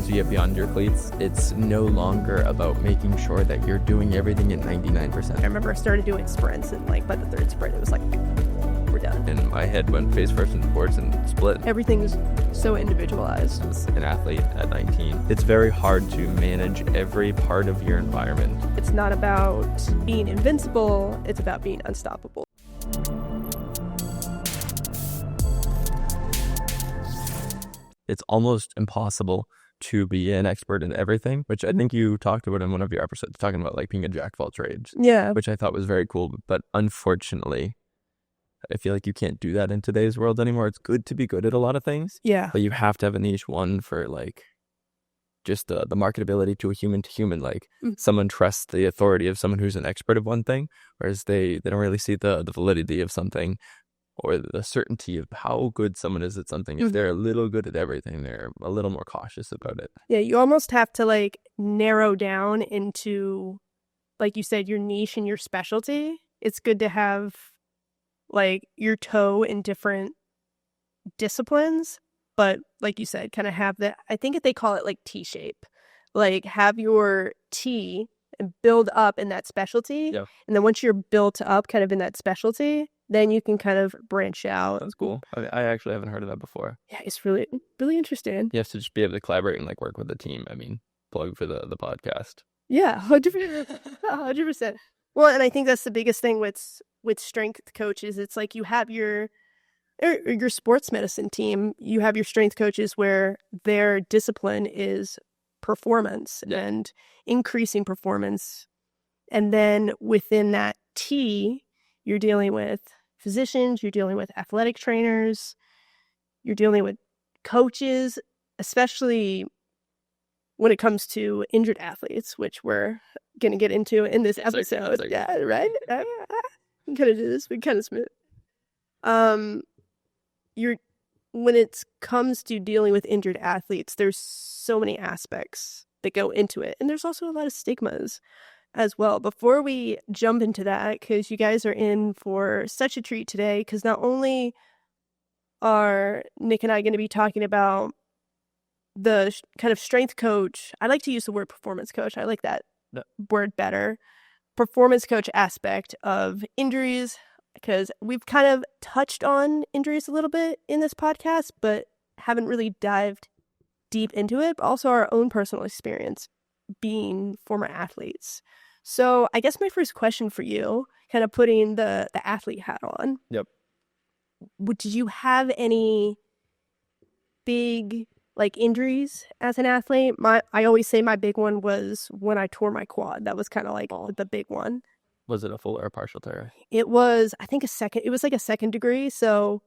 as you get beyond your cleats, it's no longer about making sure that you're doing everything at 99%. I remember I started doing sprints, and like by the third sprint, it was like, we're done. And my head went face first in sports and split. Everything is so individualized. As an athlete at 19, it's very hard to manage every part of your environment. It's not about being invincible, it's about being unstoppable. It's almost impossible to be an expert in everything, which I think you talked about in one of your episodes, talking about like being a jack of all trades. Yeah. Which I thought was very cool. But unfortunately, I feel like you can't do that in today's world anymore. It's good to be good at a lot of things. Yeah. But you have to have a niche one for like just the marketability to human. Like someone trusts the authority of someone who's an expert of one thing, whereas they don't really see the validity of something or the certainty of how good someone is at something. If they're a little good at everything, they're a little more cautious about it. Yeah, you almost have to like narrow down into, like you said, your niche and your specialty. It's good to have like your toe in different disciplines, but like you said, kind of have that, I think they call it like T-shape. Like have your T and build up in that specialty. Yeah. And then once you're built up kind of in that specialty, then you can kind of branch out. That's cool. I actually haven't heard of that before. Yeah, it's really, really interesting. You have to just be able to collaborate and like work with the team. I mean, plug for the podcast. Yeah, 100%. 100%. Well, and I think that's the biggest thing with strength coaches. It's like you have your sports medicine team. You have your strength coaches where their discipline is performance and increasing performance. And then within that T, you're dealing with physicians, you're dealing with athletic trainers, you're dealing with coaches, especially when it comes to injured athletes, which we're going to get into in this episode. Yeah, right? We kind of do this. We kind of smooth. When it comes to dealing with injured athletes, there's so many aspects that go into it. And there's also a lot of stigmas as well. Before we jump into that, because you guys are in for such a treat today, because not only are Nick and I going to be talking about the kind of strength coach, I like to use the word performance coach. I like that word better. Performance coach aspect of injuries, because we've kind of touched on injuries a little bit in this podcast, but haven't really dived deep into it, but also our own personal experience being former athletes. So I guess my first question for you, kind of putting the athlete hat on. Yep. Did you have any big like injuries as an athlete? I always say my big one was when I tore my quad. That was kind of like the big one. Was it a full or a partial tear? It was, I think it was like a second degree. So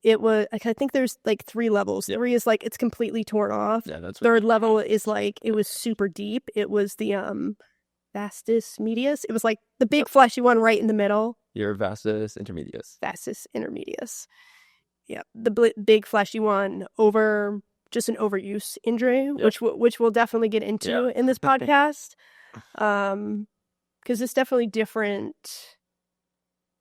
it was, I think there's like 3 levels. Yeah. 3 is like it's completely torn off. Yeah, that's third level is like it was super deep. It was the vastus medius. It was like the big fleshy one right in the middle. Your vastus intermedius. Vastus intermedius. Yeah, the big fleshy one just an overuse injury, which we'll definitely get into in this podcast. Because it's definitely different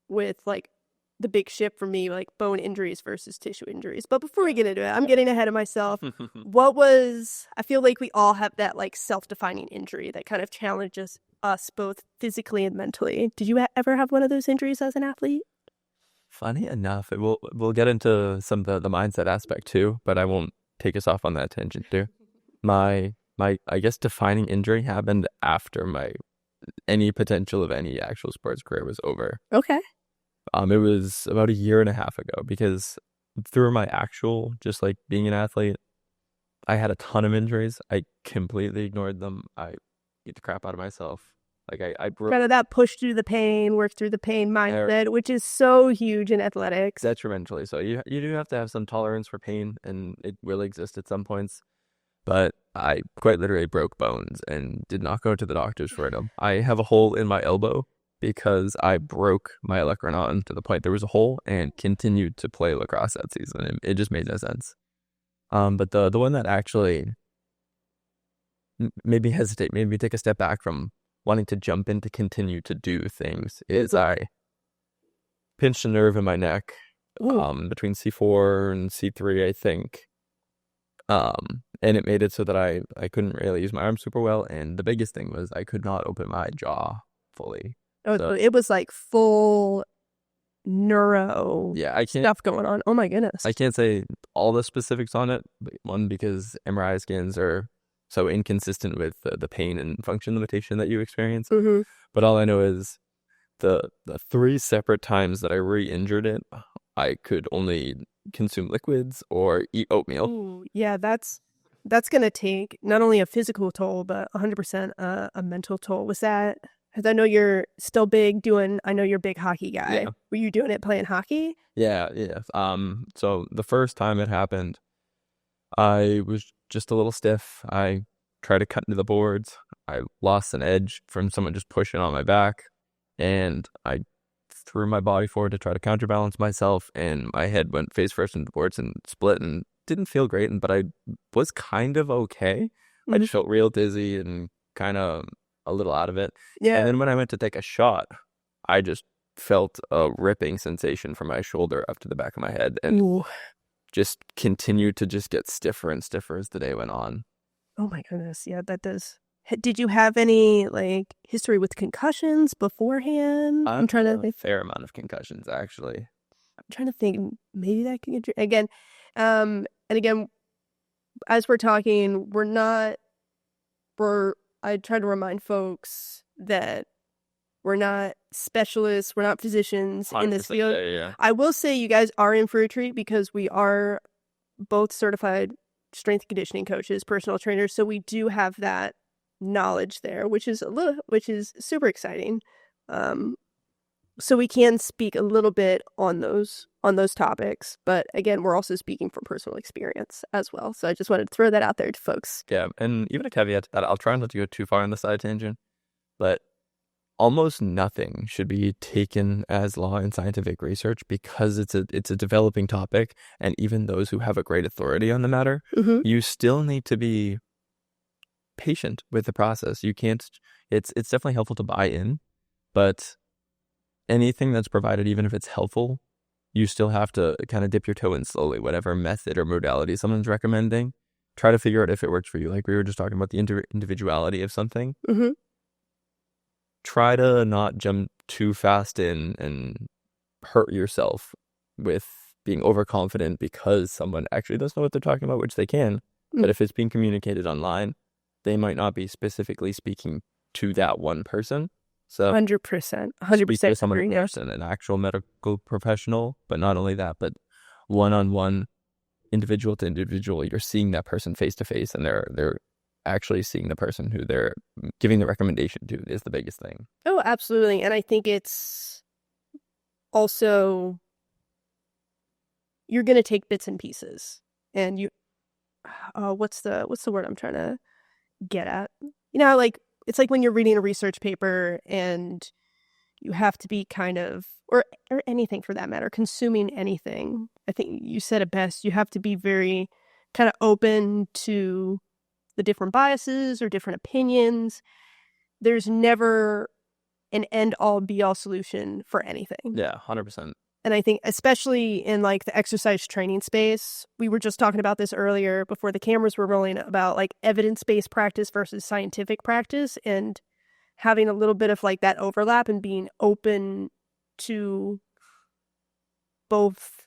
with like the big ship for me, like bone injuries versus tissue injuries. But before we get into it, I'm getting ahead of myself. I feel like we all have that like self-defining injury that kind of challenges us both physically and mentally. Did you ever have one of those injuries as an athlete? Funny enough, we'll get into some of the mindset aspect too, but I won't take us off on that tangent too. My I guess defining injury happened after any potential of any actual sports career was over. Okay. It was about 1.5 years ago, because through my actual, just like being an athlete, I had a ton of injuries. I completely ignored them. I beat the crap out of myself. Like I broke. Kind of that push through the pain, work through the pain mindset, which is so huge in athletics. Detrimentally. So you do have to have some tolerance for pain, and it will exist at some points. But I quite literally broke bones and did not go to the doctors for it. I have a hole in my elbow because I broke my olecranon to the point there was a hole and continued to play lacrosse that season. It just made no sense. But the one that actually made me hesitate, made me take a step back from wanting to jump in to continue to do things is I pinched a nerve in my neck between C4 and C3, I think. And it made it so that I couldn't really use my arms super well. And the biggest thing was I could not open my jaw fully. Oh, So, it was like full neuro yeah, stuff going on. Oh my goodness. I can't say all the specifics on it. One, because MRI scans are so inconsistent with the pain and function limitation that you experience. Mm-hmm. But all I know is the 3 separate times that I re-injured it, I could only consume liquids or eat oatmeal. Ooh, yeah, that's going to take not only a physical toll, but 100% a mental toll. Was that, because I know you're still big I know you're a big hockey guy. Yeah. Were you doing it playing hockey? Yeah. So the first time it happened, I was just a little stiff. I tried to cut into the boards. I lost an edge from someone just pushing on my back, and I threw my body forward to try to counterbalance myself, and my head went face first into the boards and split, and didn't feel great, but I was kind of okay. I just felt real dizzy and kind of a little out of it. Yeah. And then when I went to take a shot, I just felt a ripping sensation from my shoulder up to the back of my head, and Ooh. just continued to just get stiffer and stiffer as the day went on. Oh my goodness. Yeah, that does. Did you have any like history with concussions beforehand? I'm trying to think. A fair amount of concussions, actually. I'm trying to think. Maybe that could get again. And again, as we're talking, I try to remind folks that we're not specialists, we're not physicians in this field. Yeah. I will say you guys are in for a treat because we are both certified strength and conditioning coaches, personal trainers, so we do have that knowledge there, which is super exciting. So we can speak a little bit on those topics, but again, we're also speaking from personal experience as well. So I just wanted to throw that out there to folks. Yeah, and even a caveat to that, I'll try not to go too far on the side tangent, but almost nothing should be taken as law in scientific research because it's a developing topic, and even those who have a great authority on the matter, you still need to be patient with the process. You can't. It's definitely helpful to buy in, but anything that's provided, even if it's helpful, you still have to kind of dip your toe in slowly. Whatever method or modality someone's recommending, try to figure out if it works for you. Like we were just talking about the individuality of something. Try to not jump too fast in and hurt yourself with being overconfident because someone actually does know what they're talking about, which they can. But if it's being communicated online, they might not be specifically speaking to that one person. So 100%, speak to someone in person, an actual medical professional. But not only that, but one-on-one, individual to individual, you're seeing that person face to face, and they're actually seeing the person who they're giving the recommendation to is the biggest thing. Oh, absolutely. And I think it's also, you're going to take bits and pieces, and what's the word I'm trying to get at? Like, it's like when you're reading a research paper and you have to be kind of, or anything for that matter, consuming anything. I think you said it best. You have to be very kind of open to the different biases or different opinions. There's never an end-all be-all solution for anything. Yeah, 100%. And I think especially in like the exercise training space, we were just talking about this earlier before the cameras were rolling about like evidence-based practice versus scientific practice, and having a little bit of like that overlap and being open to both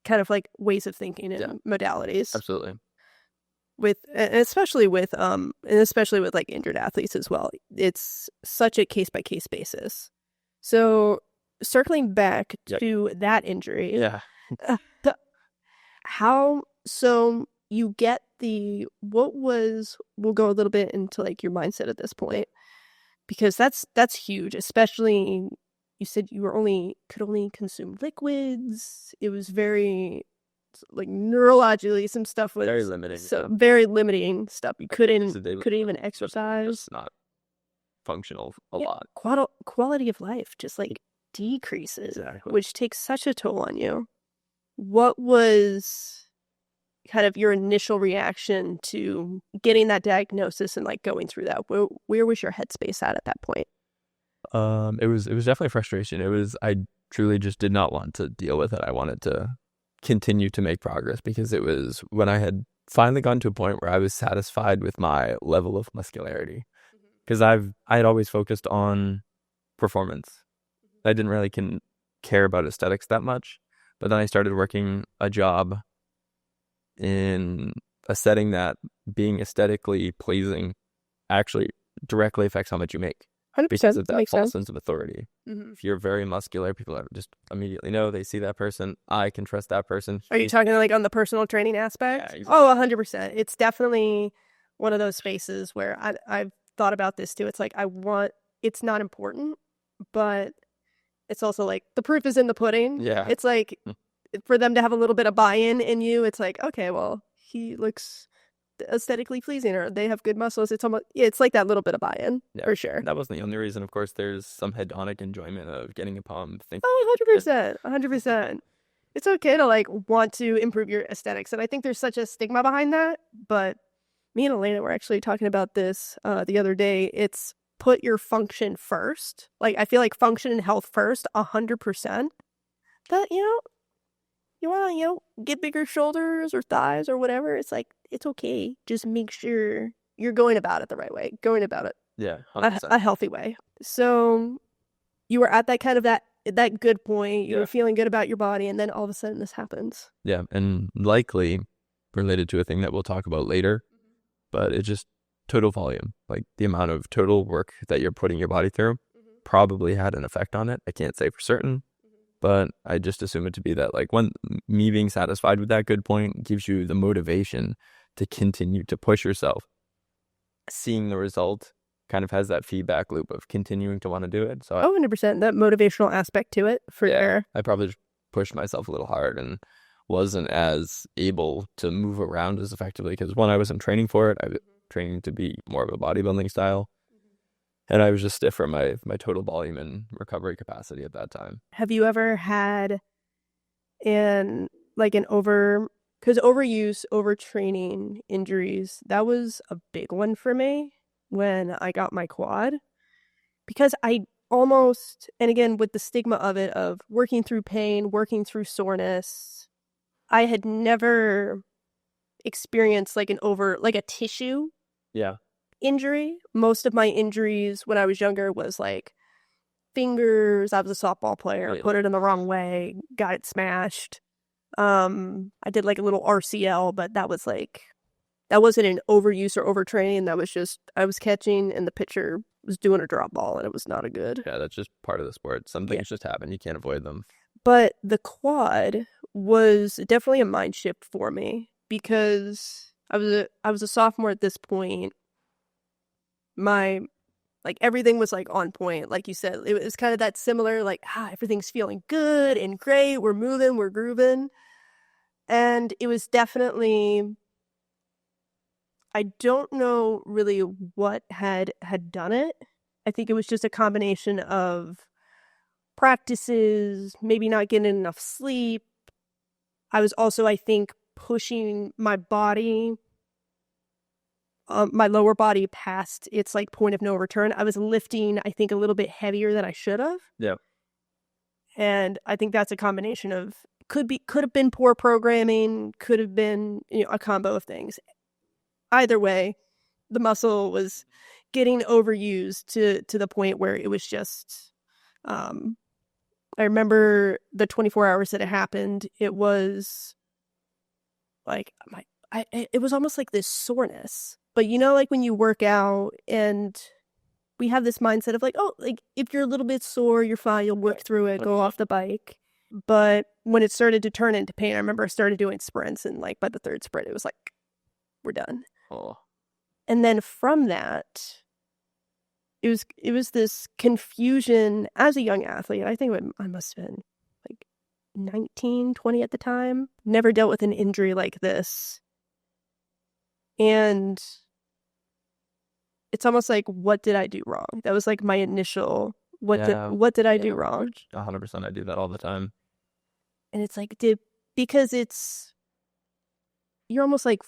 kind of like ways of thinking and modalities. Absolutely. Especially with like injured athletes as well. It's such a case-by-case basis. So circling back to that injury. Yeah. So you get we'll go a little bit into like your mindset at this point, because that's huge, especially you said you could only consume liquids. It was very like neurologically, some stuff was very limiting. So very limiting stuff. You couldn't even exercise. It's not functional a lot. Quality of life just like decreases, exactly. Which takes such a toll on you. What was kind of your initial reaction to getting that diagnosis and like going through that? Where was your headspace at that point? It was definitely frustration. I truly just did not want to deal with it. I wanted to continue to make progress, because it was when I had finally gotten to a point where I was satisfied with my level of muscularity, because I had always focused on performance. I didn't really care about aesthetics that much, but then I started working a job in a setting that being aesthetically pleasing actually directly affects how much you make, 100%. because of that Makes false sense. sense of authority. Mm-hmm. If you're very muscular, people just immediately know. They see that person. I can trust that person. Are you talking like on the personal training aspect? Yeah, exactly. Oh, 100%. It's definitely one of those spaces where I've thought about this too. It's like it's not important, but it's also like the proof is in the pudding. Yeah. It's like for them to have a little bit of buy-in in you, it's like, okay, well, he looks aesthetically pleasing, or they have good muscles. It's like that little bit of buy-in, for sure. That wasn't the only reason. Of course, there's some hedonic enjoyment of getting a pump. Oh, 100%. 100%. It's okay to like want to improve your aesthetics. And I think there's such a stigma behind that. But me and Elena were actually talking about this the other day. It's put your function first. Like, I feel like function and health first, 100%. That, you want to, get bigger shoulders or thighs or whatever. It's like, it's okay. Just make sure you're going about it the right way. Going about it. Yeah, a healthy way. So you were at that kind of that good point. You were feeling good about your body, and then all of a sudden this happens. Yeah, and likely related to a thing that we'll talk about later, but it's just total volume. Like the amount of total work that you're putting your body through probably had an effect on it. I can't say for certain, but I just assume it to be that, like, when me being satisfied with that good point gives you the motivation to continue to push yourself. Seeing the result kind of has that feedback loop of continuing to want to do it. So 100%, that motivational aspect to it, for sure. I probably just pushed myself a little hard and wasn't as able to move around as effectively, because when I wasn't training for it, I was training to be more of a bodybuilding style, and I was just stiff for my total volume and recovery capacity at that time. Have you ever had because overuse, overtraining, injuries, that was a big one for me when I got my quad, because I almost, and again, with the stigma of it, of working through pain, working through soreness, I had never experienced like a tissue injury. Most of my injuries when I was younger was like fingers. I was a softball player, put it in the wrong way, got it smashed. I did like a little RCL, but that wasn't an overuse or overtraining. That was just, I was catching and the pitcher was doing a drop ball and it was not a good. Yeah, that's just part of the sport. Some things just happen. You can't avoid them. But the quad was definitely a mind shift for me, because I was a sophomore at this point. Everything was like on point. Like you said, it was kind of that similar, like, everything's feeling good and great. We're moving, we're grooving. And it was definitely, I don't know really what had done it. I think it was just a combination of practices, maybe not getting enough sleep. I was also, I think, pushing my body, my lower body past its like point of no return. I was lifting, I think, a little bit heavier than I should have. Yeah. And I think that's a combination of, could have been poor programming, could have been, a combo of things. Either way, the muscle was getting overused to the point where it was just, I remember the 24 hours that it happened, it was like, it was almost like this soreness. But like when you work out and we have this mindset of like, oh, like if you're a little bit sore, you're fine, you'll work through it, go off the bike. But when it started to turn into pain, I remember I started doing sprints, and like by the third sprint, it was like, we're done. Oh. And then from that, it was this confusion as a young athlete. I think I must have been like 19, 20 at the time. Never dealt with an injury like this. And it's almost like, what did I do wrong? That was like my initial, what did I do wrong? 100%. I do that all the time. And it's like, because you're almost like,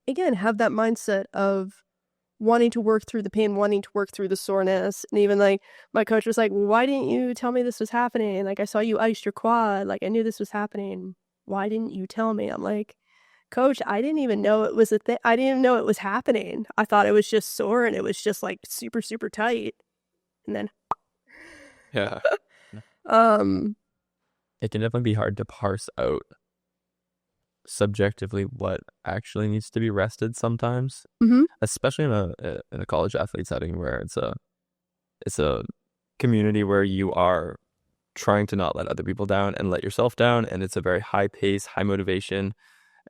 again, have that mindset of wanting to work through the pain, wanting to work through the soreness. And even like my coach was like, why didn't you tell me this was happening? Like, I saw you iced your quad. Like, I knew this was happening. Why didn't you tell me? I'm like, Coach, I didn't even know it was a thing. I didn't even know it was happening. I thought it was just sore and it was just like super, super tight. And then, Yeah. um, It can definitely be hard to parse out subjectively what actually needs to be rested sometimes, mhm. especially in a college athlete setting where it's a community where you are trying to not let other people down and let yourself down, and it's a very high pace, high motivation.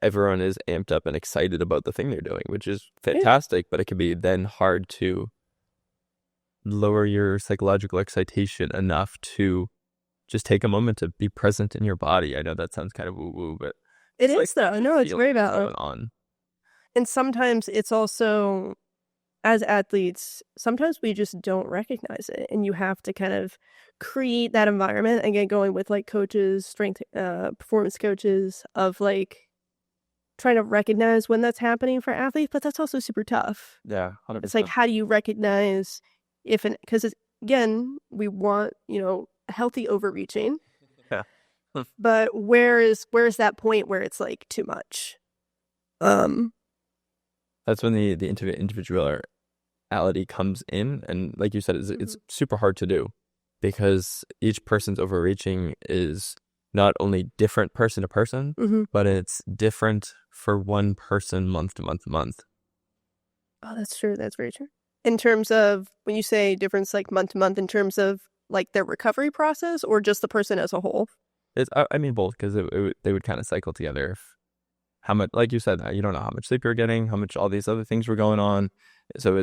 Everyone is amped up and excited about the thing they're doing, which is Yeah. fantastic, but it can be then hard to lower your psychological excitation enough to just take a moment to be present in your body. I know that sounds kind of woo-woo, but It it's like is though. No, it's feel very what's valid. going on. And sometimes it's also, as athletes, sometimes we just don't recognize it. And you have to kind of create that environment and get going with like coaches, strength, performance coaches of like trying to recognize when that's happening for athletes, but that's also super tough. Yeah, It's like, 100%. how do you recognize because again, we want, healthy overreaching, Yeah. but where's that point where it's like too much? That's when the individuality comes in, and like you said, it's super hard to do because each person's overreaching is not only different person to person, but it's different for one person month to month to month. Oh, that's true. That's very true. In terms of when you say difference like month to month, in terms of like their recovery process or just the person as a whole? I mean both, because they would kind of cycle together. If how much, like you said, you don't know how much sleep you're getting, how much all these other things were going on. So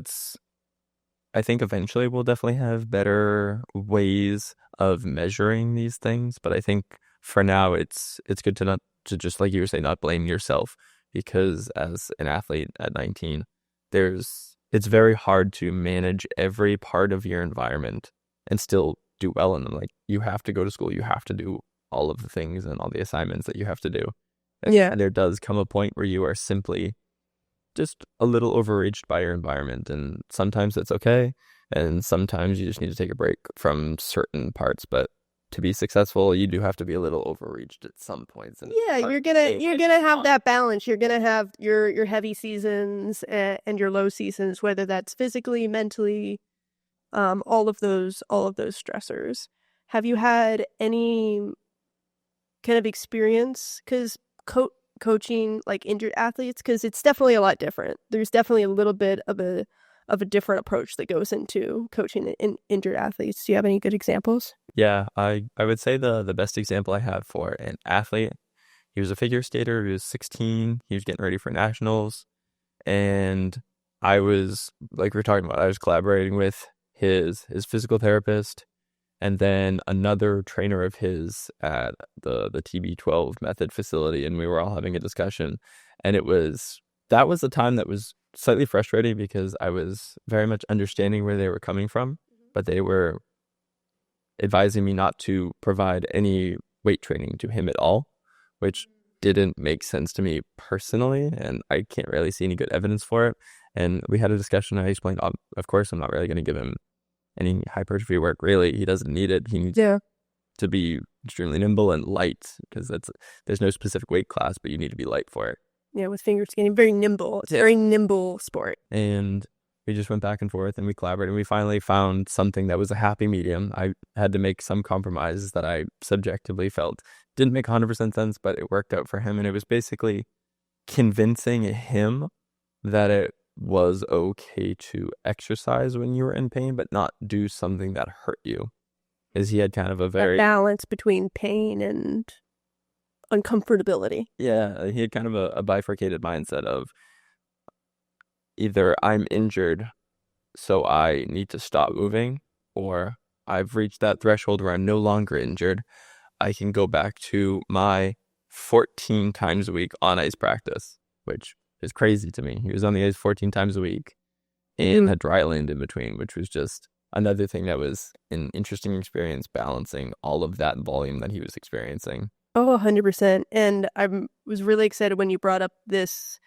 I think eventually we'll definitely have better ways of measuring these things. But I think for now it's good to not to just, like you were saying, not blame yourself, because as an athlete at 19, it's very hard to manage every part of your environment and still do well in them. Like, you have to go to school, you have to do all of the things and all the assignments that you have to do. Yeah. And there does come a point where you are simply just a little overreached by your environment, and sometimes that's okay, and sometimes you just need to take a break from certain parts. But to be successful, you do have to be a little overreached at some points. And Yeah, you're gonna have that balance. You're gonna have your heavy seasons and your low seasons, whether that's physically, mentally, all of those stressors. Have you had any kind of experience? Because coaching like injured athletes, because it's definitely a lot different. There's definitely a little bit of a different approach that goes into coaching injured athletes. Do you have any good examples? Yeah, I would say the best example I have for an athlete, he was a figure skater. He was 16. He was getting ready for nationals, and I was, like we were talking about, I was collaborating with his physical therapist, and then another trainer of his at the TB12 method facility, and we were all having a discussion. And that was a time that was slightly frustrating because I was very much understanding where they were coming from, but they were advising me not to provide any weight training to him at all, which didn't make sense to me personally, and I can't really see any good evidence for it. And we had a discussion. I explained, of course, I'm not really going to give him any hypertrophy work. Really, he doesn't need it. He needs to be extremely nimble and light, because there's no specific weight class, but you need to be light for it. Yeah, with finger skating, very nimble. It's a very nimble sport. And we just went back and forth, and we collaborated, and we finally found something that was a happy medium. I had to make some compromises that I subjectively felt didn't make 100% sense, but it worked out for him. And it was basically convincing him that it was okay to exercise when you were in pain, but not do something that hurt you. As he had kind of a very balance between pain and uncomfortability. Yeah, he had kind of a bifurcated mindset of either I'm injured, so I need to stop moving, or I've reached that threshold where I'm no longer injured. I can go back to my 14 times a week on ice practice, which is crazy to me. He was on the ice 14 times a week and had dry land in between, which was just another thing that was an interesting experience, balancing all of that volume that he was experiencing. Oh, 100%. And I was really excited when you brought up this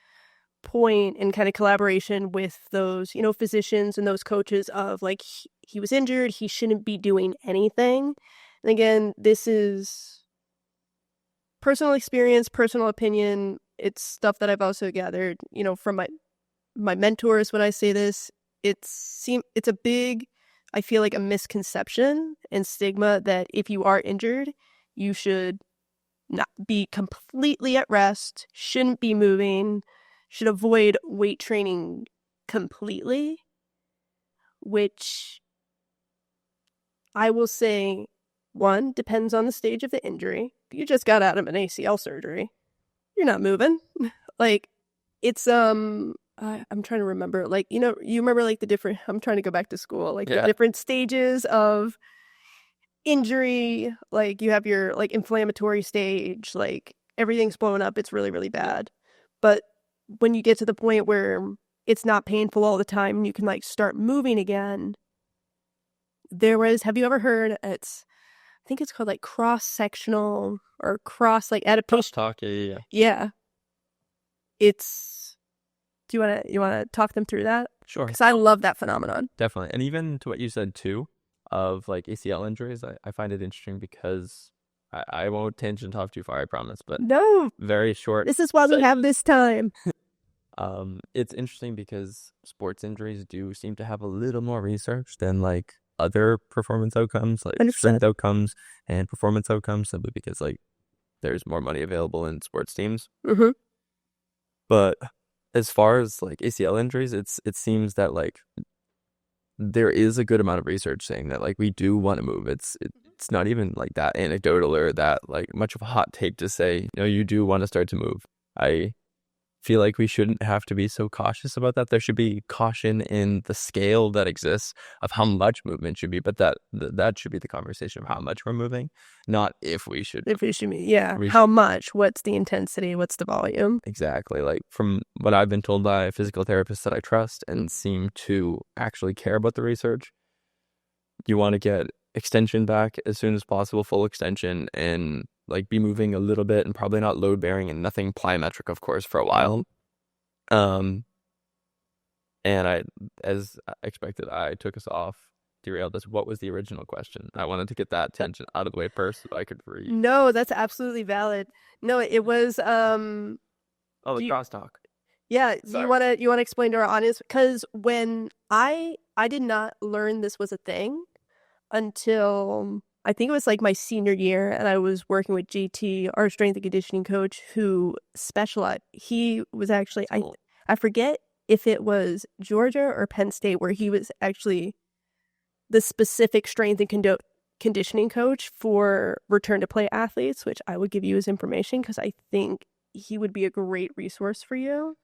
point in kind of collaboration with those, physicians and those coaches of like, he was injured, he shouldn't be doing anything. And again, this is personal experience, personal opinion. it's stuff that I've also gathered, from my mentors when I say this. It's a big, I feel like, a misconception and stigma that if you are injured, you should not be completely at rest, shouldn't be moving, should avoid weight training completely, which I will say, one, depends on the stage of the injury. If you just got out of an ACL surgery, you're not moving. Like, it's I'm trying to remember, like, you remember, like, the different, I'm trying to go back to school, like, the different stages of injury. Like, you have your, like, inflammatory stage, like, everything's blown up, it's really, really bad. But when you get to the point where it's not painful all the time and you can, like, start moving again, have you ever heard, I think it's called, like, cross-sectional or like, adaptation. Talk, yeah. Yeah. Do you want to talk them through that? Sure. Because I love that phenomenon. Definitely. And even to what you said too, of like ACL injuries, I find it interesting because I won't tangent off too far, I promise, but no, very short. This is why we have this time. It's interesting because sports injuries do seem to have a little more research than like other performance outcomes, like 100%. strength outcomes and performance outcomes, simply because like there's more money available in sports teams. Mm-hmm. But as far as like ACL injuries, it seems that like there is a good amount of research saying that like we do want to move. It's not even like that anecdotal or that like much of a hot take to say, you do want to start to move. I feel like we shouldn't have to be so cautious about that. There should be caution in the scale that exists of how much movement should be, but that should be the conversation of how much we're moving, not if we should. Yeah. How much? What's the intensity? What's the volume? Exactly. Like from what I've been told by physical therapists that I trust and seem to actually care about the research, you want to get extension back as soon as possible, full extension, and like be moving a little bit and probably not load bearing and nothing plyometric, of course, for a while. And I, as expected, I took us off, derailed us. What was the original question? I wanted to get that tangent out of the way first so I could read. No, that's absolutely valid. No, it was the crosstalk. Yeah, you want to explain to our audience, because when I did not learn this was a thing until I think it was like my senior year, and I was working with GT, our strength and conditioning coach, who specialized. He was actually, I forget if it was Georgia or Penn State, where he was actually the specific strength and conditioning coach for return to play athletes, which I would give you his information because I think he would be a great resource for you.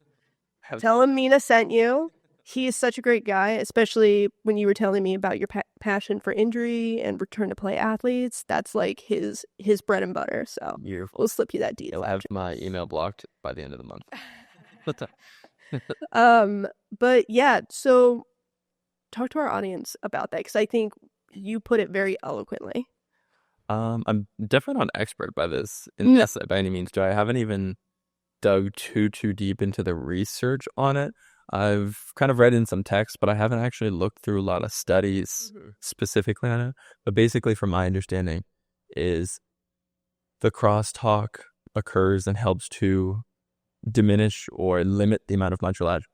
Tell him Mina sent you. He is such a great guy, especially when you were telling me about your passion for injury and return to play athletes. That's like his bread and butter. So beautiful. We'll slip you that detail. You'll have my email blocked by the end of the month. But yeah, so talk to our audience about that, because I think you put it very eloquently. I'm definitely not an expert by this by any means. I haven't even dug too deep into the research on it. I've kind of read in some text, but I haven't actually looked through a lot of studies specifically on it. But basically, from my understanding, is the crosstalk occurs and helps to diminish or limit the amount of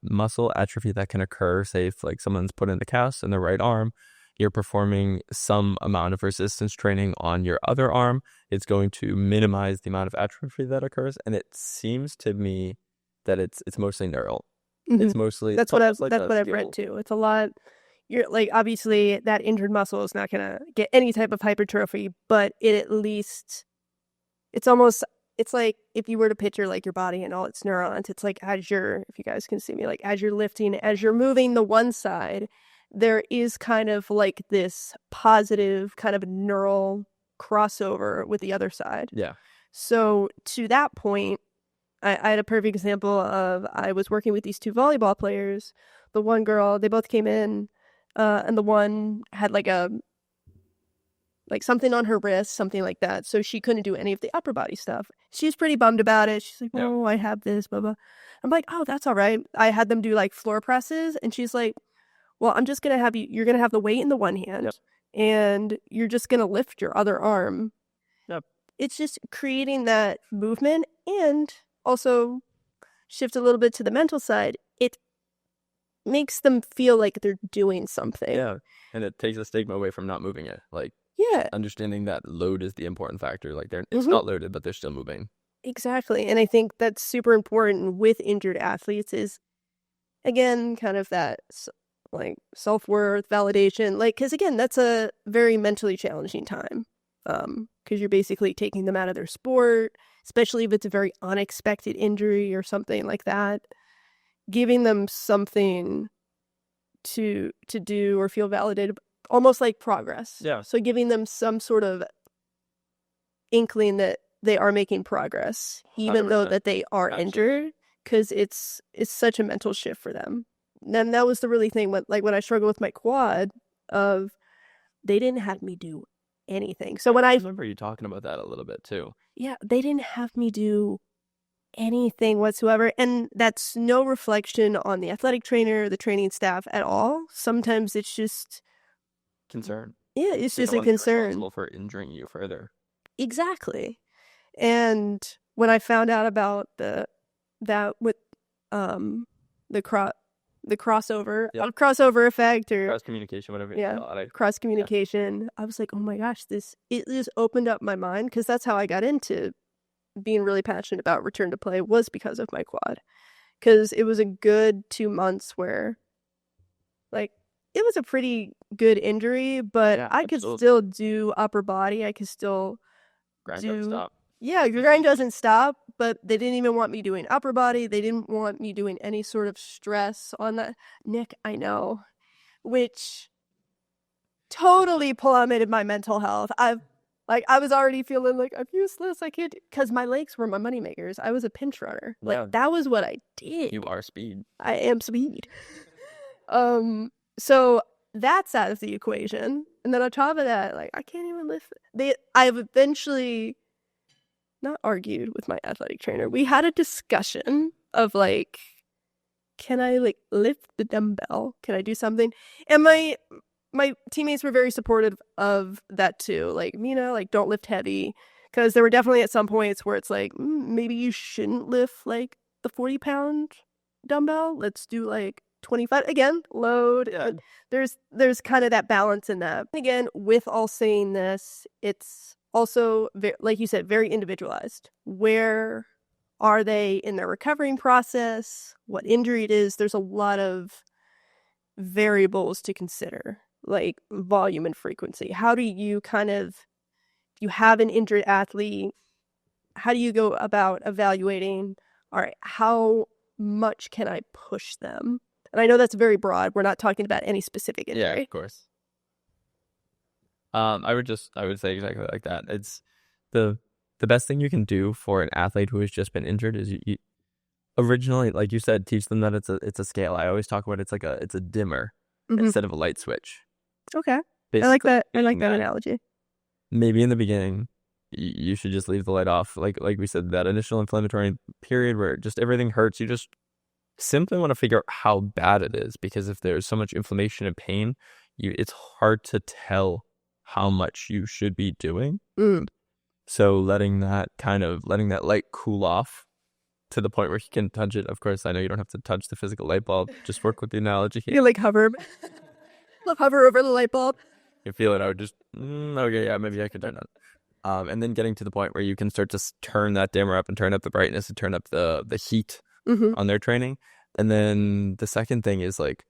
muscle atrophy that can occur. Say if like someone's put in the cast in the right arm, you're performing some amount of resistance training on your other arm, it's going to minimize the amount of atrophy that occurs. And it seems to me that it's mostly neural. Mm-hmm. It's mostly that's what I've read too. It's a lot. You're like, obviously that injured muscle is not gonna get any type of hypertrophy, but it at least, it's like if you were to picture like your body and all its neurons, it's like if you guys can see me, like as you're lifting, as you're moving the one side, there is kind of like this positive kind of neural crossover with the other side. Yeah. So to that point, I had a perfect example of, I was working with these two volleyball players. The one girl, they both came in, and the one had like something on her wrist, something like that. So she couldn't do any of the upper body stuff. She's pretty bummed about it. She's like, oh, I have this, blah, blah. I'm like, oh, that's all right. I had them do like floor presses, and she's like, well, I'm just going to have you're going to have the weight in the one hand, and you're just going to lift your other arm. Yep. It's just creating that movement, and also shift a little bit to the mental side, it makes them feel like they're doing something. Yeah, and it takes the stigma away from not moving it. Like, Yeah, understanding that load is the important factor. Like, it's not loaded, but they're still moving. exactly. And I think that's super important with injured athletes is, again, kind of that like self-worth, validation. Like, because again, that's a very mentally challenging time. Because you're basically taking them out of their sport, especially if it's a very unexpected injury or something like that. Giving them something to do or feel validated, almost like progress. Yeah. So giving them some sort of inkling that they are making progress, even 100%. though that they are Absolutely. injured, because it's such a mental shift for them. And that was the really thing when I struggled with my quad, of they didn't have me do anything. So when I remember you talking about that a little bit too. Yeah, they didn't have me do anything whatsoever. And that's no reflection on the athletic trainer, the training staff at all. Sometimes it's just concern. Yeah, it's just a concern. Responsible for injuring you further. Exactly. And when I found out about that with the crossover effect, or cross communication, whatever. Cross communication, I was like, oh my gosh, it just opened up my mind, because that's how I got into being really passionate about return to play, was because of my quad. Because it was a good 2 months where, like, it was a pretty good injury, but I could still do upper body. I could still grind doesn't stop. Yeah, your grind doesn't stop, but they didn't even want me doing upper body. They didn't want me doing any sort of stress on that. Nick, I know, which totally plummeted my mental health. I was already feeling like I'm useless. I can't, because my legs were my money makers. I was a pinch runner. Like, that was what I did. You are speed. I am speed. So that's out of the equation. And then on top of that, like, I can't even lift. I've eventually not argued with my athletic trainer. We had a discussion of, like, can I, like, lift the dumbbell? Can I do something? And my teammates were very supportive of that too. Like, Mina, like, don't lift heavy. Because there were definitely at some points where it's like, maybe you shouldn't lift, like, the 40-pound dumbbell. Let's do, like, 25. Again, load. Yeah. There's kind of that balance in that. Again, with all saying this, it's also, like you said, very individualized. Where are they in their recovering process? What injury it is? There's a lot of variables to consider, like volume and frequency. How do you you have an injured athlete, how do you go about evaluating, all right, how much can I push them? And I know that's very broad. We're not talking about any specific injury. Yeah, of course. I would say exactly like that. It's the best thing you can do for an athlete who has just been injured is you originally, like you said, teach them that it's a scale. I always talk about it's a dimmer instead of a light switch. Okay. Basically, I like that analogy. Maybe in the beginning, you should just leave the light off. Like we said, that initial inflammatory period where just everything hurts, you just simply want to figure out how bad it is, because if there's so much inflammation and pain, it's hard to tell how much you should be doing. So letting that light cool off to the point where you can touch it. Of course, I know you don't have to touch the physical light bulb. Just work with the analogy. You like hover over the light bulb. You feel it out. Just okay, yeah, maybe I could turn it. And then getting to the point where you can start to turn that dimmer up and turn up the brightness and turn up the heat on their training. And then the second thing is, like,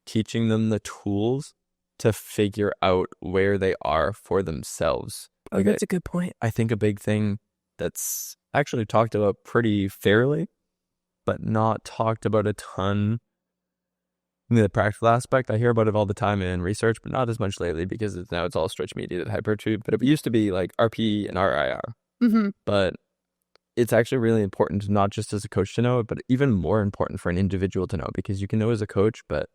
teaching them the tools to figure out where they are for themselves. Oh, that's a good point. I think a big thing that's actually talked about pretty fairly, but not talked about a ton in the practical aspect. I hear about it all the time in research, but not as much lately, because now it's all stretch mediated hypertrophy. But it used to be like RPE and RIR. But it's actually really important, not just as a coach to know it, but even more important for an individual to know, because you can know as a coach, but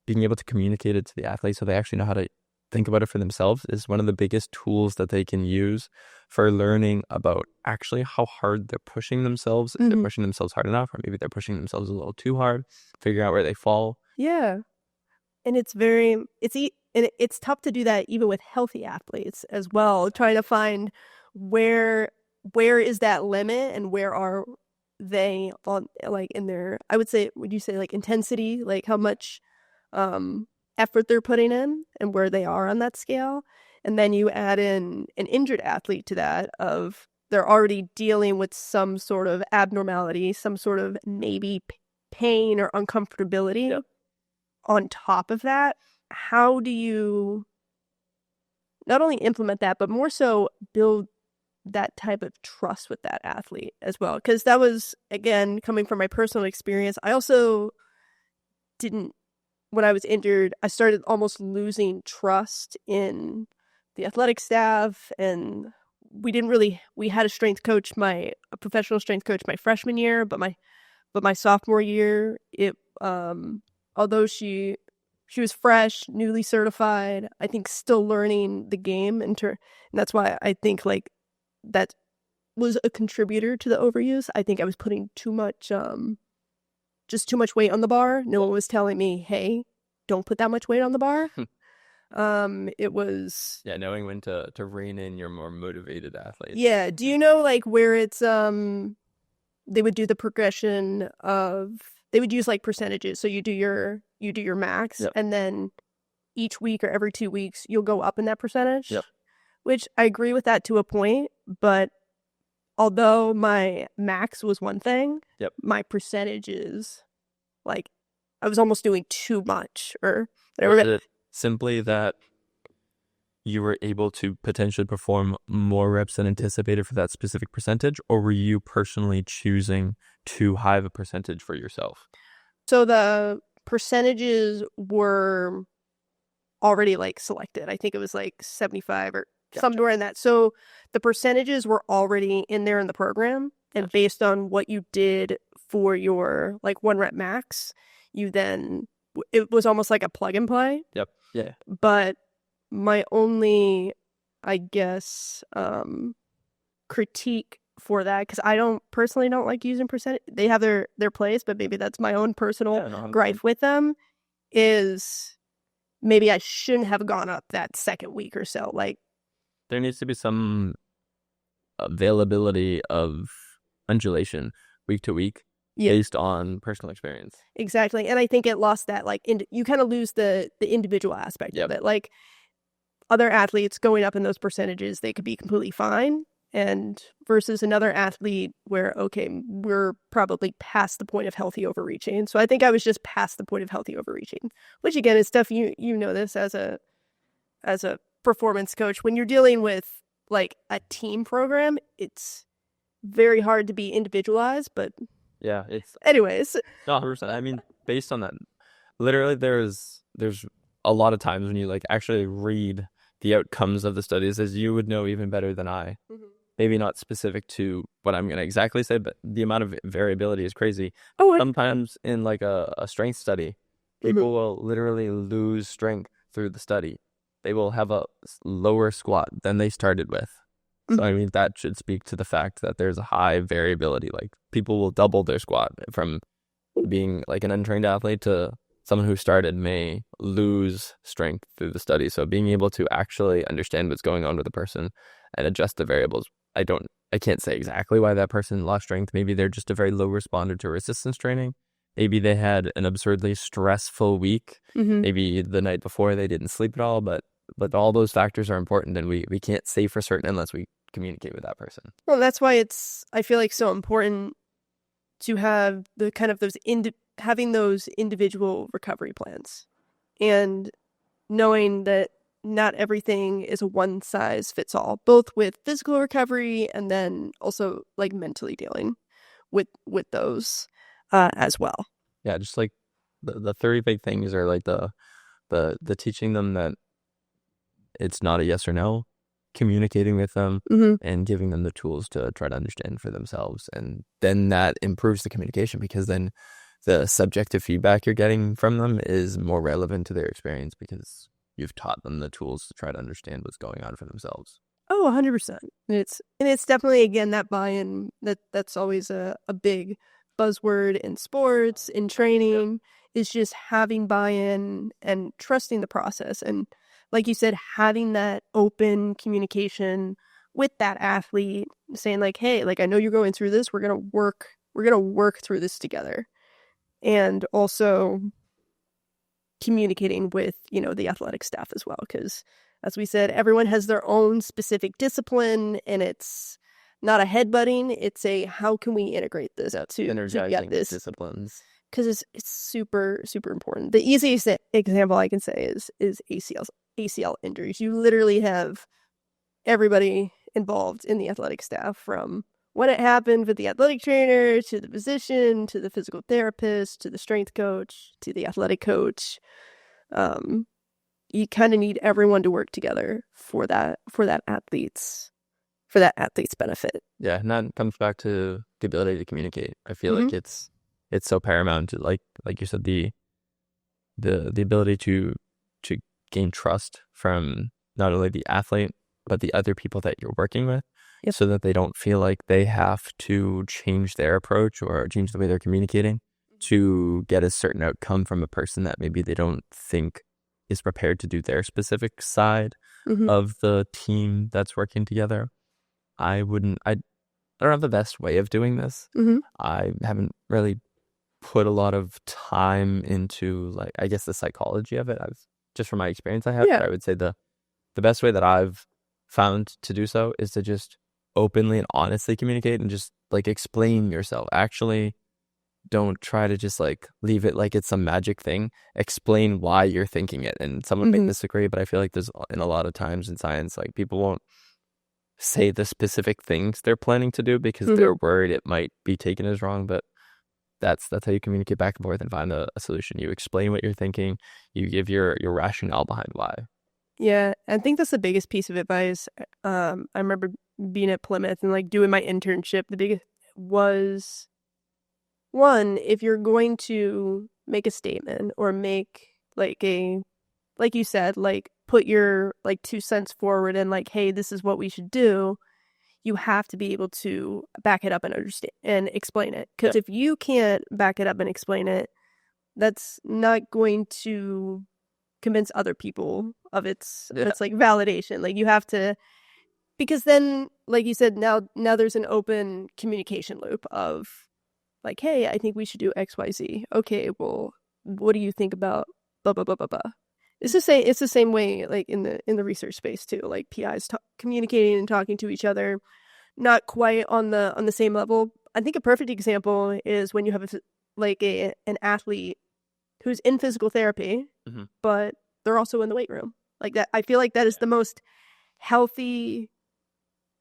being able to communicate it to the athlete so they actually know how to think about it for themselves is one of the biggest tools that they can use for learning about actually how hard they're pushing themselves. If they're pushing themselves hard enough, or maybe they're pushing themselves a little too hard, figuring out where they fall. Yeah. And it's tough to do that even with healthy athletes as well, trying to find where is that limit, and where are they on like in their, I would say, would you say like intensity, like how much effort they're putting in and where they are on that scale. And then you add in an injured athlete to that of they're already dealing with some sort of abnormality, some sort of maybe pain or uncomfortability. Yep. On top of that, how do you not only implement that, but more so build that type of trust with that athlete as well? Because that was, again, coming from my personal experience. I also didn't, when I was injured, I started almost losing trust in the athletic staff, and we had a professional strength coach my freshman year, but my sophomore year, although she was fresh, newly certified, I think still learning the game, and that's why I think like that was a contributor to the overuse. I think I was putting too much weight on the bar. No one was telling me, hey, don't put that much weight on the bar. It was knowing when to rein in your more motivated athletes. Yeah. Do you know like where it's they would do the progression of, they would use like percentages. So you do your max, yep. and then each week or every 2 weeks you'll go up in that percentage. Yep. Which I agree with that to a point, but although my max was one thing, yep. my percentages, like I was almost doing too much or whatever. Was it simply that you were able to potentially perform more reps than anticipated for that specific percentage, or were you personally choosing too high of a percentage for yourself? So the percentages were already like selected. I think it was like 75 or somewhere in that. So the percentages were already in there in the program, and based on what you did for your like 1 rep max, it was almost like a plug and play. Yep. Yeah. But my only, I guess, critique for that, because I personally don't like using percentage. They have their place, but maybe that's my own personal gripe with them, is maybe I shouldn't have gone up that second week or so. Like, there needs to be some availability of undulation week to week based on personal experience. Exactly. And I think it lost that, like, you kind of lose the individual aspect of it. Like, other athletes going up in those percentages, they could be completely fine. And versus another athlete where, okay, we're probably past the point of healthy overreaching. So I think I was just past the point of healthy overreaching, which again is stuff you know this as a performance coach. When you're dealing with like a team program, it's very hard to be individualized, but it's anyways. No, 100%. I mean, based on that, literally there's a lot of times when you like actually read the outcomes of the studies, as you would know even better than I. Mm-hmm. Maybe not specific to what I'm going to exactly say, but the amount of variability is crazy. Sometimes in like a strength study, people will literally lose strength through the study. They will have a lower squat than they started with. So, I mean, that should speak to the fact that there's a high variability. Like, people will double their squat from being like an untrained athlete to someone who started may lose strength through the study. So being able to actually understand what's going on with the person and adjust the variables. I can't say exactly why that person lost strength. Maybe they're just a very low responder to resistance training. Maybe they had an absurdly stressful week. Mm-hmm. Maybe the night before they didn't sleep at all, but all those factors are important, and we can't say for certain unless we communicate with that person. Well, that's why I feel like so important to have the kind of having those individual recovery plans, and knowing that not everything is a one size fits all, both with physical recovery and then also like mentally dealing with those as well. Yeah, just like the 30 big things are like the teaching them that it's not a yes or no, communicating with them, and giving them the tools to try to understand for themselves. And then that improves the communication, because then the subjective feedback you're getting from them is more relevant to their experience, because you've taught them the tools to try to understand what's going on for themselves. Oh, 100%. It's definitely, again, that buy-in that's always a big buzzword in sports, in training, is just having buy-in and trusting the process. And like you said, having that open communication with that athlete, saying like, hey, like, I know you're going through this. We're going to work we're going to work through this together. And also communicating with, the athletic staff as well. Because as we said, everyone has their own specific discipline, and it's not a headbutting. It's a, how can we integrate this to get this disciplines? Because it's super, super important. The easiest example I can say is ACL injuries. You literally have everybody involved in the athletic staff, from when it happened with the athletic trainer to the physician to the physical therapist to the strength coach to the athletic coach. You kind of need everyone to work together for that athlete's benefit. Yeah, and that comes back to the ability to communicate. I feel like it's so paramount to, like you said, the ability to gain trust from not only the athlete but the other people that you're working with. Yep. So that they don't feel like they have to change their approach or change the way they're communicating to get a certain outcome from a person that maybe they don't think is prepared to do their specific side of the team that's working together. I don't have the best way of doing this. I haven't really put a lot of time into, like, I guess, the psychology of it. Just from my experience I have, but I would say the best way that I've found to do so is to just openly and honestly communicate and just, like, explain yourself. Actually, don't try to just, like, leave it like it's some magic thing. Explain why you're thinking it. And someone may disagree, but I feel like there's, in a lot of times in science, like, people won't say the specific things they're planning to do because they're worried it might be taken as wrong. But that's how you communicate back and forth and find a solution. You explain what you're thinking. You give your rationale behind why. Yeah, I think that's the biggest piece of advice. I remember being at Plymouth and, like, doing my internship. The biggest was, one, if you're going to make a statement or make, like, like you said, like, put your, like, 2 cents forward and, like, hey, this is what we should do, you have to be able to back it up and understand and explain it. Because if you can't back it up and explain it, that's not going to convince other people of its like validation. Like, you have to, because then, like you said, now there's an open communication loop of, like, hey, I think we should do XYZ. Okay, well, what do you think about blah blah blah blah blah? It's the same way, like, in the research space too. Like, PIs communicating and talking to each other, not quite on the same level. I think a perfect example is when you have an athlete who's in physical therapy, but they're also in the weight room. Like, that, I feel like that is the most healthy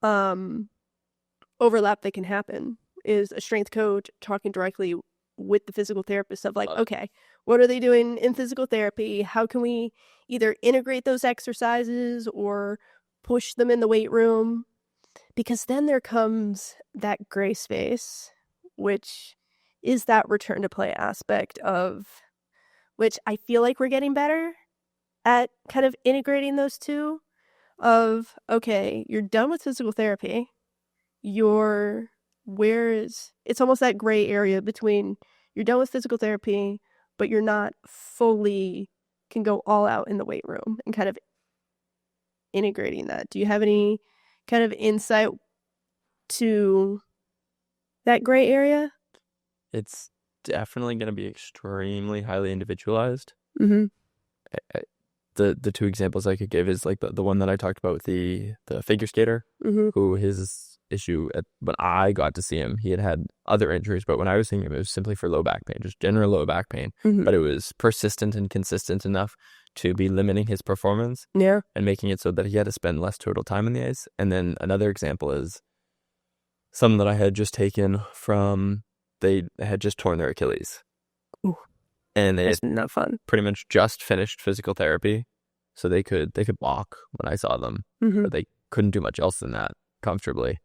overlap that can happen, is a strength coach talking directly with the physical therapist of, like, okay, what are they doing in physical therapy? How can we either integrate those exercises or push them in the weight room? Because then there comes that gray space, which is that return to play aspect of, which I feel like we're getting better at kind of integrating those two of, okay, you're done with physical therapy. It's almost that gray area between you're done with physical therapy, but you're not fully can go all out in the weight room, and kind of integrating that. Do you have any kind of insight to that gray area? It's definitely going to be extremely highly individualized. The two examples I could give is, like, the one that I talked about with the figure skater, who his issue when I got to see him, he had other injuries, but when I was seeing him, it was simply for low back pain, just general low back pain. But it was persistent and consistent enough to be limiting his performance and making it so that he had to spend less total time on the ice. And then another example is something that I had just taken from, they had just torn their Achilles. Ooh. And they That's not fun. Pretty much just finished physical therapy, so they could walk when I saw them, but they couldn't do much else than that comfortably.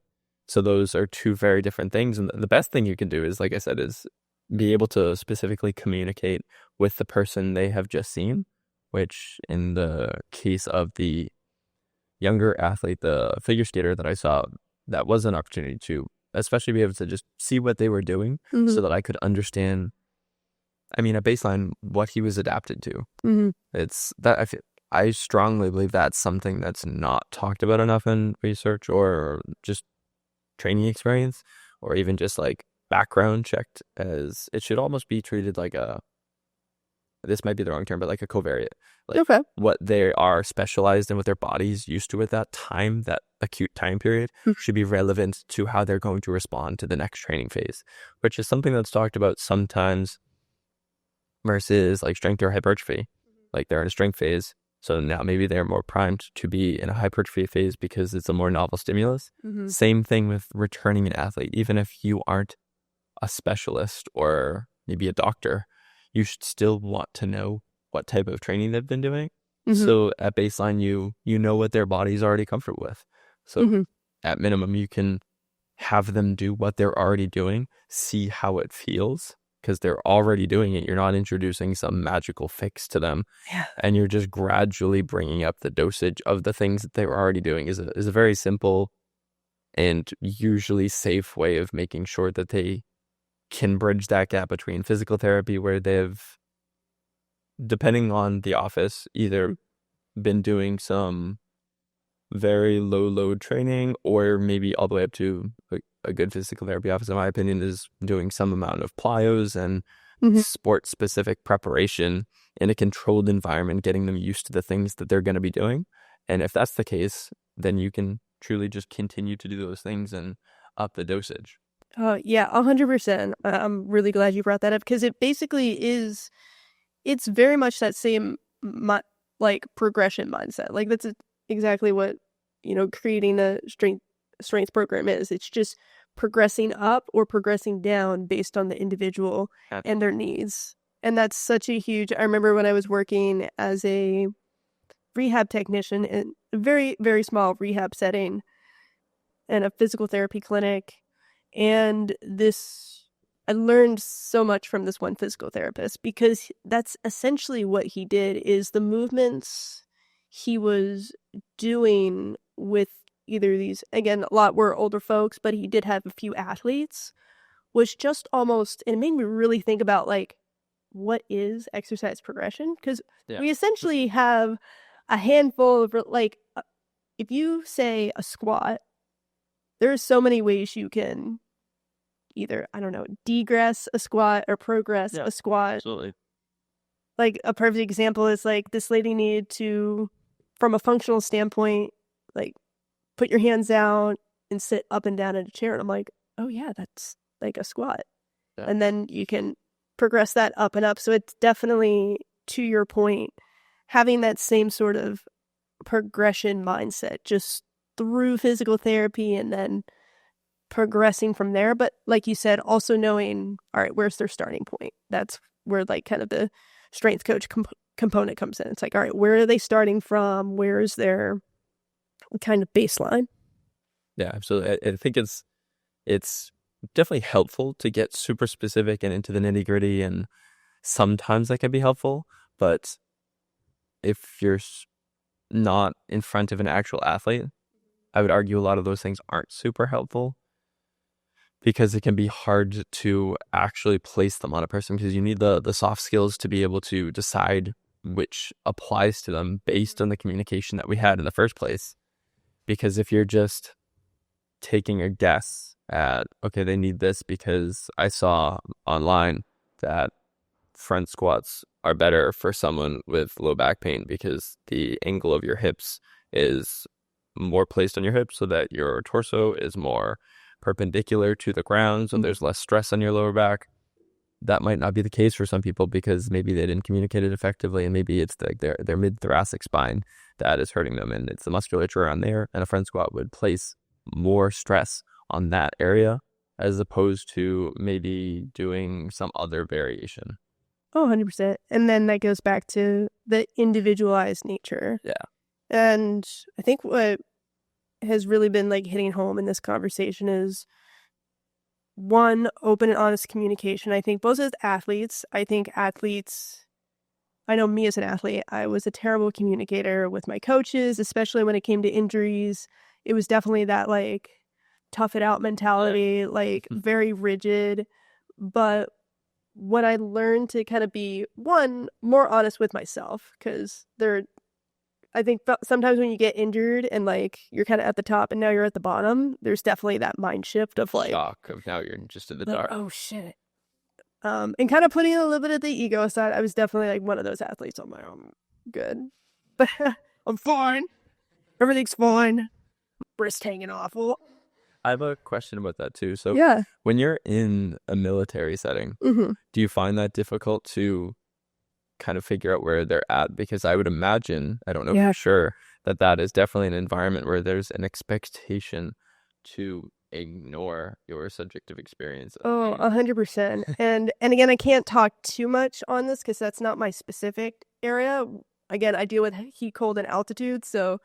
So those are two very different things. And the best thing you can do is, like I said, is be able to specifically communicate with the person they have just seen, which in the case of the younger athlete, the figure skater that I saw, that was an opportunity to especially be able to just see what they were doing so that I could understand, I mean, a baseline, what he was adapted to. It's that I strongly believe that's something that's not talked about enough in research or just training experience, or even just, like, background checked as it should almost be treated like this might be the wrong term, but like a covariate. Like Okay. what they are specialized in, what their body's used to at that time, that acute time period, should be relevant to how they're going to respond to the next training phase, which is something that's talked about sometimes versus like strength or hypertrophy. Like they're in a strength phase, so now maybe they're more primed to be in a hypertrophy phase because it's a more novel stimulus. Same thing with returning an athlete. Even if you aren't a specialist or maybe a doctor, you should still want to know what type of training they've been doing. So at baseline, you know what their body's already comfortable with. So at minimum, you can have them do what they're already doing, see how it feels, because they're already doing it. You're not introducing some magical fix to them. Yeah. And you're just gradually bringing up the dosage of the things that they were already doing is a very simple and usually safe way of making sure that they can bridge that gap between physical therapy where they've, depending on the office, either been doing some very low load training or maybe all the way up to a good physical therapy office, in my opinion, is doing some amount of plyos and sport specific preparation in a controlled environment, getting them used to the things that they're going to be doing. And if that's the case, then you can truly just continue to do those things and up the dosage. Yeah, 100%. I'm really glad you brought that up because it basically is, it's very much that same like progression mindset. Like that's exactly what, creating a strength program is. It's just progressing up or progressing down based on the individual and their needs. And that's such a huge, I remember when I was working as a rehab technician in a very, very small rehab setting in a physical therapy clinic. And I learned so much from this one physical therapist because that's essentially what he did is the movements he was doing with either these, again, a lot were older folks, but he did have a few athletes, was just almost, it made me really think about like, what is exercise progression? Because we essentially have a handful of, like, if you say a squat, there are so many ways you can either, I don't know, degress a squat or progress a squat. Absolutely. Like a perfect example is like this lady needed to, from a functional standpoint, like put your hands out and sit up and down in a chair. And I'm like, oh yeah, that's like a squat. Yeah. And then you can progress that up and up. So it's definitely, to your point, having that same sort of progression mindset just through physical therapy and then progressing from there. But like you said, also knowing, all right, where's their starting point? That's where like kind of the strength coach component comes in. It's like, all right, where are they starting from? Where's their kind of baseline? Yeah, absolutely. I think it's definitely helpful to get super specific and into the nitty gritty, and sometimes that can be helpful. But if you're not in front of an actual athlete, I would argue a lot of those things aren't super helpful because it can be hard to actually place them on a person because you need the soft skills to be able to decide which applies to them based on the communication that we had in the first place. Because if you're just taking a guess at, okay, they need this because I saw online that front squats are better for someone with low back pain because the angle of your hips is more placed on your hips so that your torso is more perpendicular to the ground, so there's less stress on your lower back. That might not be the case for some people because maybe they didn't communicate it effectively, and maybe it's like their mid-thoracic spine that is hurting them, and it's the musculature around there, and a front squat would place more stress on that area as opposed to maybe doing some other variation. Oh, 100%. And then that goes back to the individualized nature. Yeah. And I think what has really been like hitting home in this conversation is one, open and honest communication. I think both as athletes, I know me as an athlete, I was a terrible communicator with my coaches, especially when it came to injuries. It was definitely that like tough it out mentality, like very rigid. But when I learned to kind of be, one, more honest with myself, because there are I think sometimes when you get injured and like you're kind of at the top and now you're at the bottom, there's definitely that mind shift of like shock of now you're just in the like, dark. oh shit. And kind of putting a little bit of the ego aside, I was definitely like one of those athletes on my own. Good. But I'm fine. Everything's fine. Wrist hanging off. Well, I have a question about that too. So yeah. when you're in a military setting, Mm-hmm. do you find that difficult to kind of figure out where they're at? Because I would imagine, I don't know Yeah. for sure, that is definitely an environment where there's an expectation to ignore your subjective experience. Oh, 100%. And again, I can't talk too much on this because that's not my specific area. Again, I deal with heat, cold, and altitude, so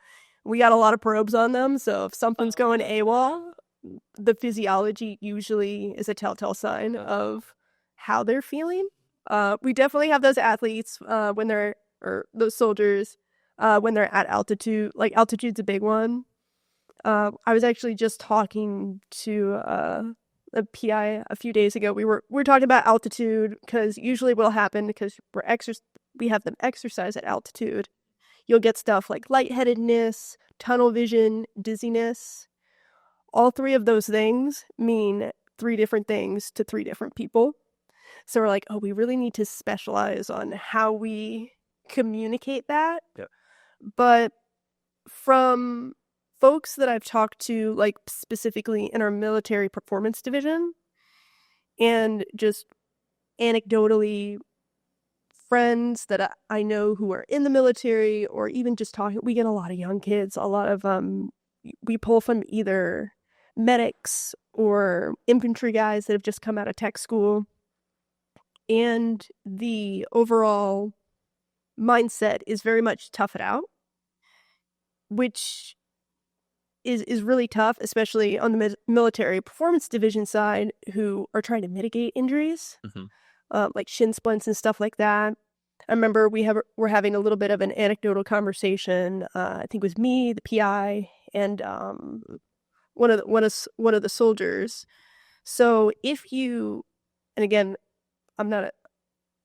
we got a lot of probes on them. So if something's going AWOL, the physiology usually is a telltale sign of how they're feeling. We definitely have those athletes when they're, or those soldiers when they're at altitude. Like altitude's a big one. I was actually just talking to a PI a few days ago. We were talking about altitude because usually what'll happen because we have them exercise at altitude. You'll get stuff like lightheadedness, tunnel vision, dizziness. All three of those things mean three different things to three different people. So we're like, oh, we really need to specialize on how we communicate that. Yep. But from folks that I've talked to, like specifically in our military performance division, and just anecdotally, friends that I know who are in the military, or even just talking, we get a lot of young kids, a lot of, we pull from either medics or infantry guys that have just come out of tech school. And the overall mindset is very much tough it out, which is really tough, especially on the military performance division side, who are trying to mitigate injuries, like shin splints and stuff like that. I remember we're having a little bit of an anecdotal conversation. I think it was me, the PI, and one of the soldiers. So if you, and again,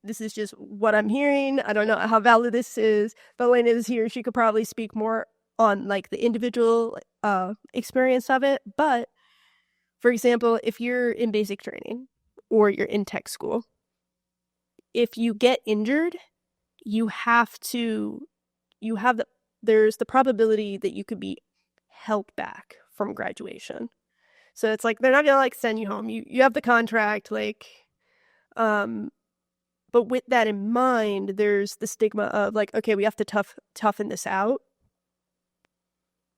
this is just what I'm hearing. I don't know how valid this is, but Lena is here. She could probably speak more on like the individual experience of it. But for example, if you're in basic training or you're in tech school, if you get injured, there's the probability that you could be held back from graduation. So it's like they're not gonna like send you home. You have the contract, like, but with that in mind, there's the stigma of like, okay, we have to toughen this out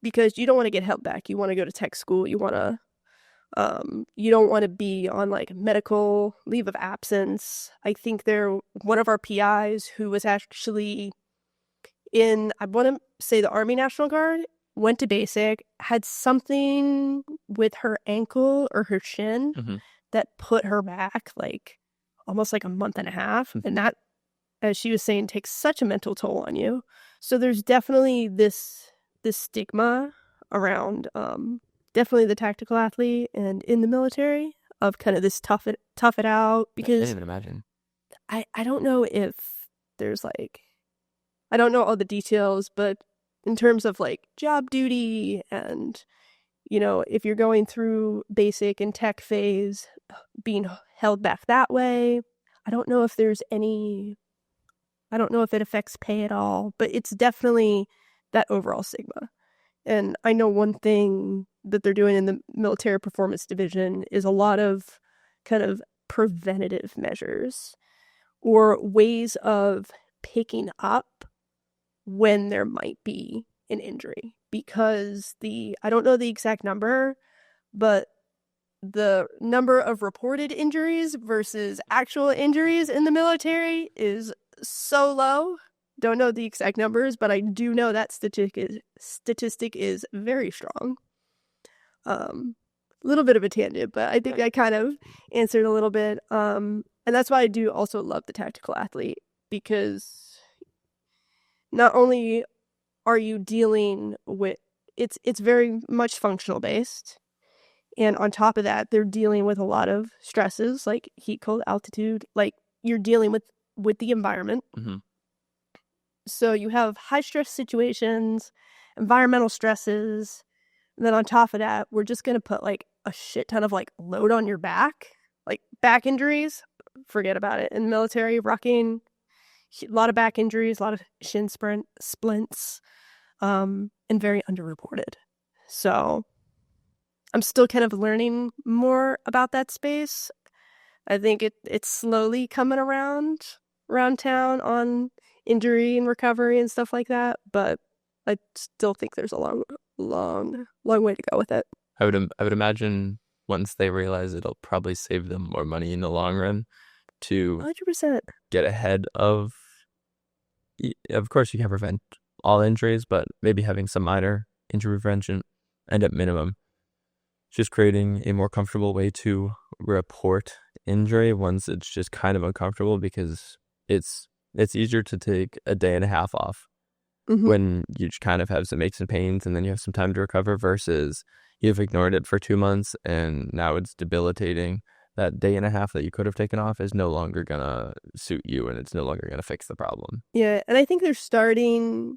because you don't want to get held back. You want to go to tech school. You want to, you don't want to be on like medical leave of absence. I think one of our PIs who was actually in, I want to say the Army National Guard, went to basic, had something with her ankle or her shin that put her back like almost like a month and a half. And that, as she was saying, takes such a mental toll on you. So there's definitely this stigma around definitely the tactical athlete and in the military of kind of this tough it out, because I can't even imagine. I don't know if there's like, I don't know all the details, but in terms of like job duty and, you know, if you're going through basic and tech phase, being held back that way, I don't know if there's any, I don't know if it affects pay at all, but it's definitely that overall stigma. And I know one thing that they're doing in the military performance division is a lot of kind of preventative measures or ways of picking up when there might be an injury, because I don't know the exact number, but the number of reported injuries versus actual injuries in the military is so low. Don't know the exact numbers, but I do know that statistic is very strong. A little bit of a tangent, but I think I kind of answered a little bit. And that's why I do also love the tactical athlete, because not only are you dealing with, it's very much functional based, and on top of that, they're dealing with a lot of stresses like heat, cold, altitude. Like you're dealing with the environment. So you have high stress situations, environmental stresses. And then on top of that, we're just going to put like a shit ton of like load on your back, like back injuries. Forget about it. In the military, rucking, a lot of back injuries, a lot of shin splints, and very underreported. So I'm still kind of learning more about that space. I think it's slowly coming around town on injury and recovery and stuff like that, but I still think there's a long way to go with it. I would imagine once they realize it'll probably save them more money in the long run to 100%. get ahead of. Of course, you can prevent all injuries, but maybe having some minor injury prevention, and at minimum, just creating a more comfortable way to report injury once it's just kind of uncomfortable, because it's easier to take a day and a half off when you kind of have some aches and pains and then you have some time to recover, versus you've ignored it for 2 months and now it's debilitating. That day and a half that you could have taken off is no longer gonna suit you, and it's no longer gonna fix the problem. Yeah, and I think they're starting,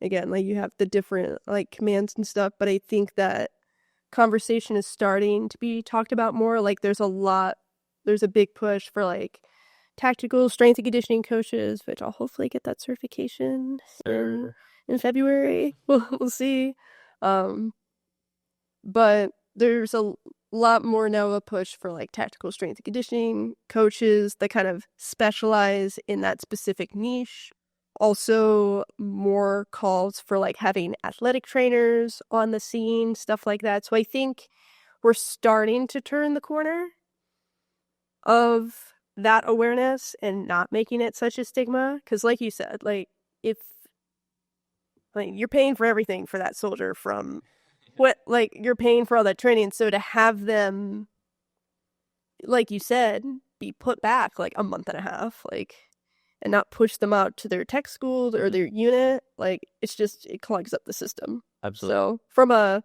again, like you have the different like commands and stuff, but I think that conversation is starting to be talked about more. Like there's a big push for like tactical strength and conditioning coaches, which I'll hopefully get that certification in February. We'll see. But there's a lot more now a push for like tactical strength and conditioning coaches that kind of specialize in that specific niche. Also more calls for like having athletic trainers on the scene, stuff like that. So I think we're starting to turn the corner of that awareness and not making it such a stigma. Because like you said, like if like you're paying for everything for that soldier, from what, like you're paying for all that training, so to have them, like you said, be put back like a month and a half, like, and not push them out to their tech school or their unit, like it's just, it clogs up the system. Absolutely. So from a,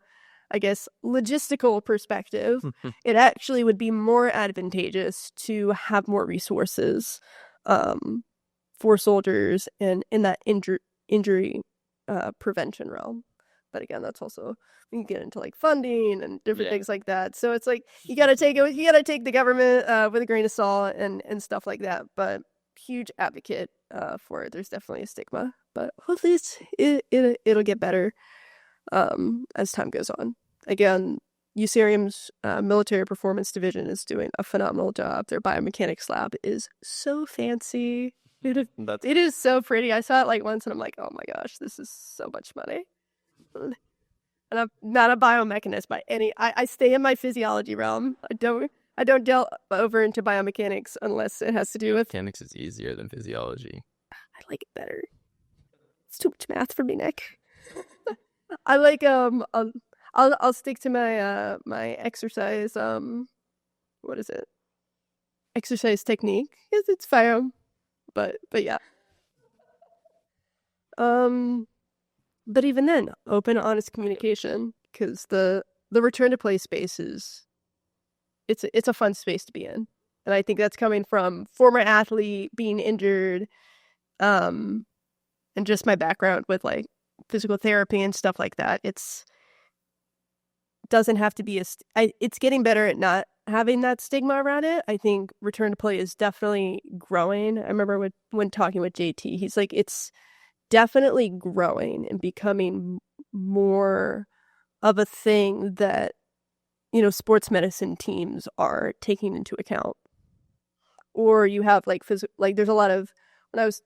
I guess, logistical perspective, it actually would be more advantageous to have more resources for soldiers and in that injury prevention realm. But again, that's also, we can get into like funding and different things like that. So it's like you gotta take the government with a grain of salt and stuff like that. But huge advocate for it. There's definitely a stigma, but hopefully it'll get better as time goes on. Again, USAREUM's military performance division is doing a phenomenal job. Their biomechanics lab is so fancy. It is so pretty. I saw it like once and I'm like, oh my gosh, this is so much money. And I'm not a biomechanist by any. I stay in my physiology realm. I don't delve over into biomechanics unless it has to do with mechanics. Is easier than physiology. I like it better. It's too much math for me, Nick. I like I'll stick to my my exercise what is it? Exercise technique. Yes, it's fine. But yeah. But even then, open, honest communication, because the return to play space is it's a fun space to be in, and I think that's coming from former athlete being injured, and just my background with like physical therapy and stuff like that. Doesn't have to be it's getting better at not having that stigma around it. I think return to play is definitely growing. I remember when talking with JT, he's like, it's definitely growing and becoming more of a thing that, you know, sports medicine teams are taking into account. Or you have like like there's a lot of, when I was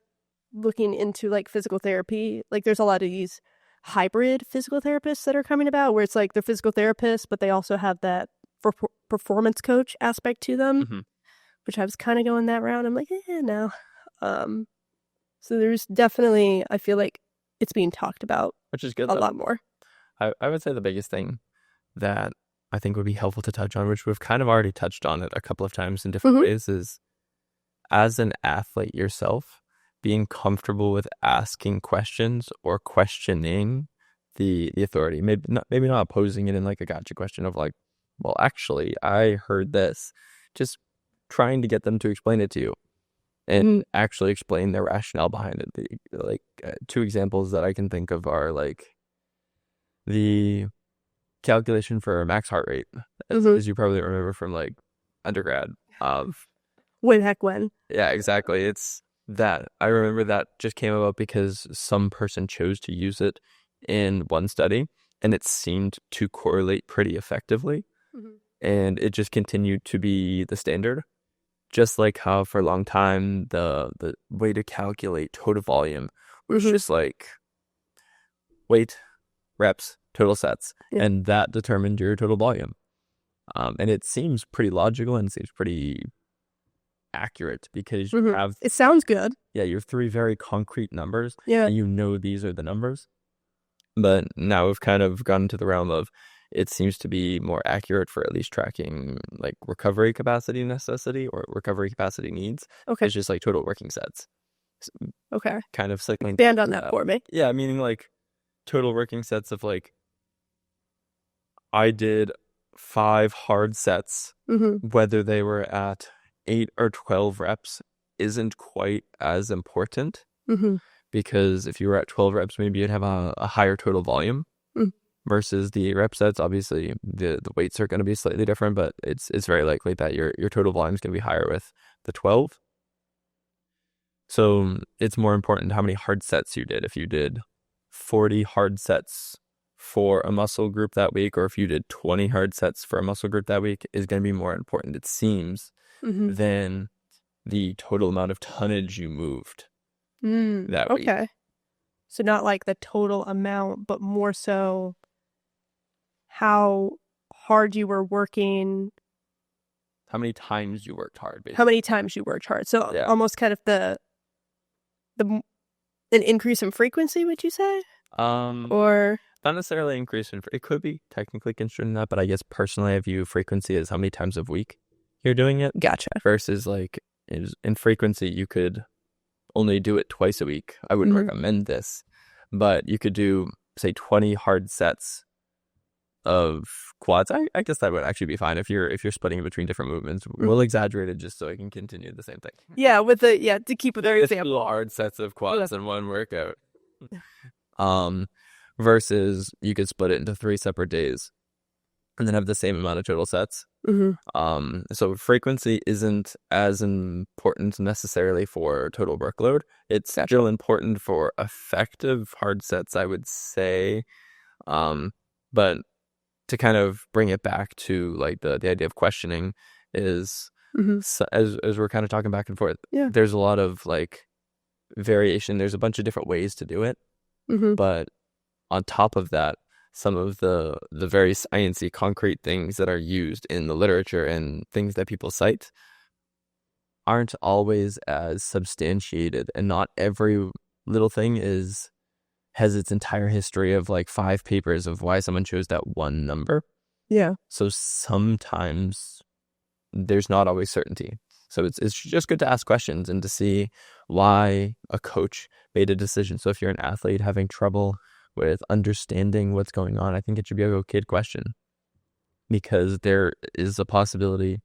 looking into like physical therapy, like there's a lot of these hybrid physical therapists that are coming about, where it's like they're physical therapists, but they also have that performance coach aspect to them, which I was kind of going that route. I'm like, no. So there's definitely, I feel like it's being talked about, which is good, a lot more. I would say the biggest thing that I think would be helpful to touch on, which we've kind of already touched on it a couple of times in different ways, is as an athlete yourself, being comfortable with asking questions or questioning the authority. Maybe not posing it in like a gotcha question of like, well, actually, I heard this. Just trying to get them to explain it to you. and actually explain their rationale behind it. Two examples that I can think of are like the calculation for max heart rate, as you probably remember from like undergrad. Way back when. Yeah, exactly. It's that. I remember that just came about because some person chose to use it in one study, and it seemed to correlate pretty effectively. And it just continued to be the standard. Just like how for a long time, the way to calculate total volume was just like weight, reps, total sets, and that determined your total volume. And it seems pretty logical and seems pretty accurate because you have... It sounds good. Yeah, you have three very concrete numbers. Yeah. And you know these are the numbers. But now we've kind of gone to the realm of it seems to be more accurate for at least tracking like recovery capacity necessity or recovery capacity needs. Okay. It's just like total working sets. Okay. Kind of cycling. Expand on that for me. Yeah, meaning like total working sets of like I did 5 hard sets, whether they were at 8 or 12 reps isn't quite as important because if you were at 12 reps, maybe you'd have a higher total volume versus the 8 rep sets. Obviously, the weights are going to be slightly different, but it's very likely that your total volume is going to be higher with the 12. So it's more important how many hard sets you did. If you did 40 hard sets for a muscle group that week, or if you did 20 hard sets for a muscle group that week, is going to be more important, it seems, than the total amount of tonnage you moved that week. Okay. So not like the total amount, but more so how hard you were working. How many times you worked hard, basically. How many times you worked hard. So almost kind of an increase in frequency, would you say? Or not necessarily increase in... It could be technically construed that, but I guess personally I view frequency as how many times a week you're doing it. Gotcha. Versus like in frequency, you could only do it twice a week. I wouldn't recommend this, but you could do, say, 20 hard sets of quads. I guess that would actually be fine if you're splitting it between different movements. We'll exaggerate it just so I can continue the same thing. Yeah, to keep it very example. Hard sets of quads in one workout. Versus you could split it into 3 separate days and then have the same amount of total sets. So frequency isn't as important necessarily for total workload. It's still important for effective hard sets, I would say. But to kind of bring it back to like the idea of questioning is so, as we're kind of talking back and forth, there's a lot of like variation. There's a bunch of different ways to do it. But on top of that, some of the very sciencey concrete things that are used in the literature and things that people cite aren't always as substantiated, and not every little thing has its entire history of like 5 papers of why someone chose that one number. Yeah. So sometimes there's not always certainty. So it's just good to ask questions and to see why a coach made a decision. So if you're an athlete having trouble with understanding what's going on, I think it should be a go kid question, because there is a possibility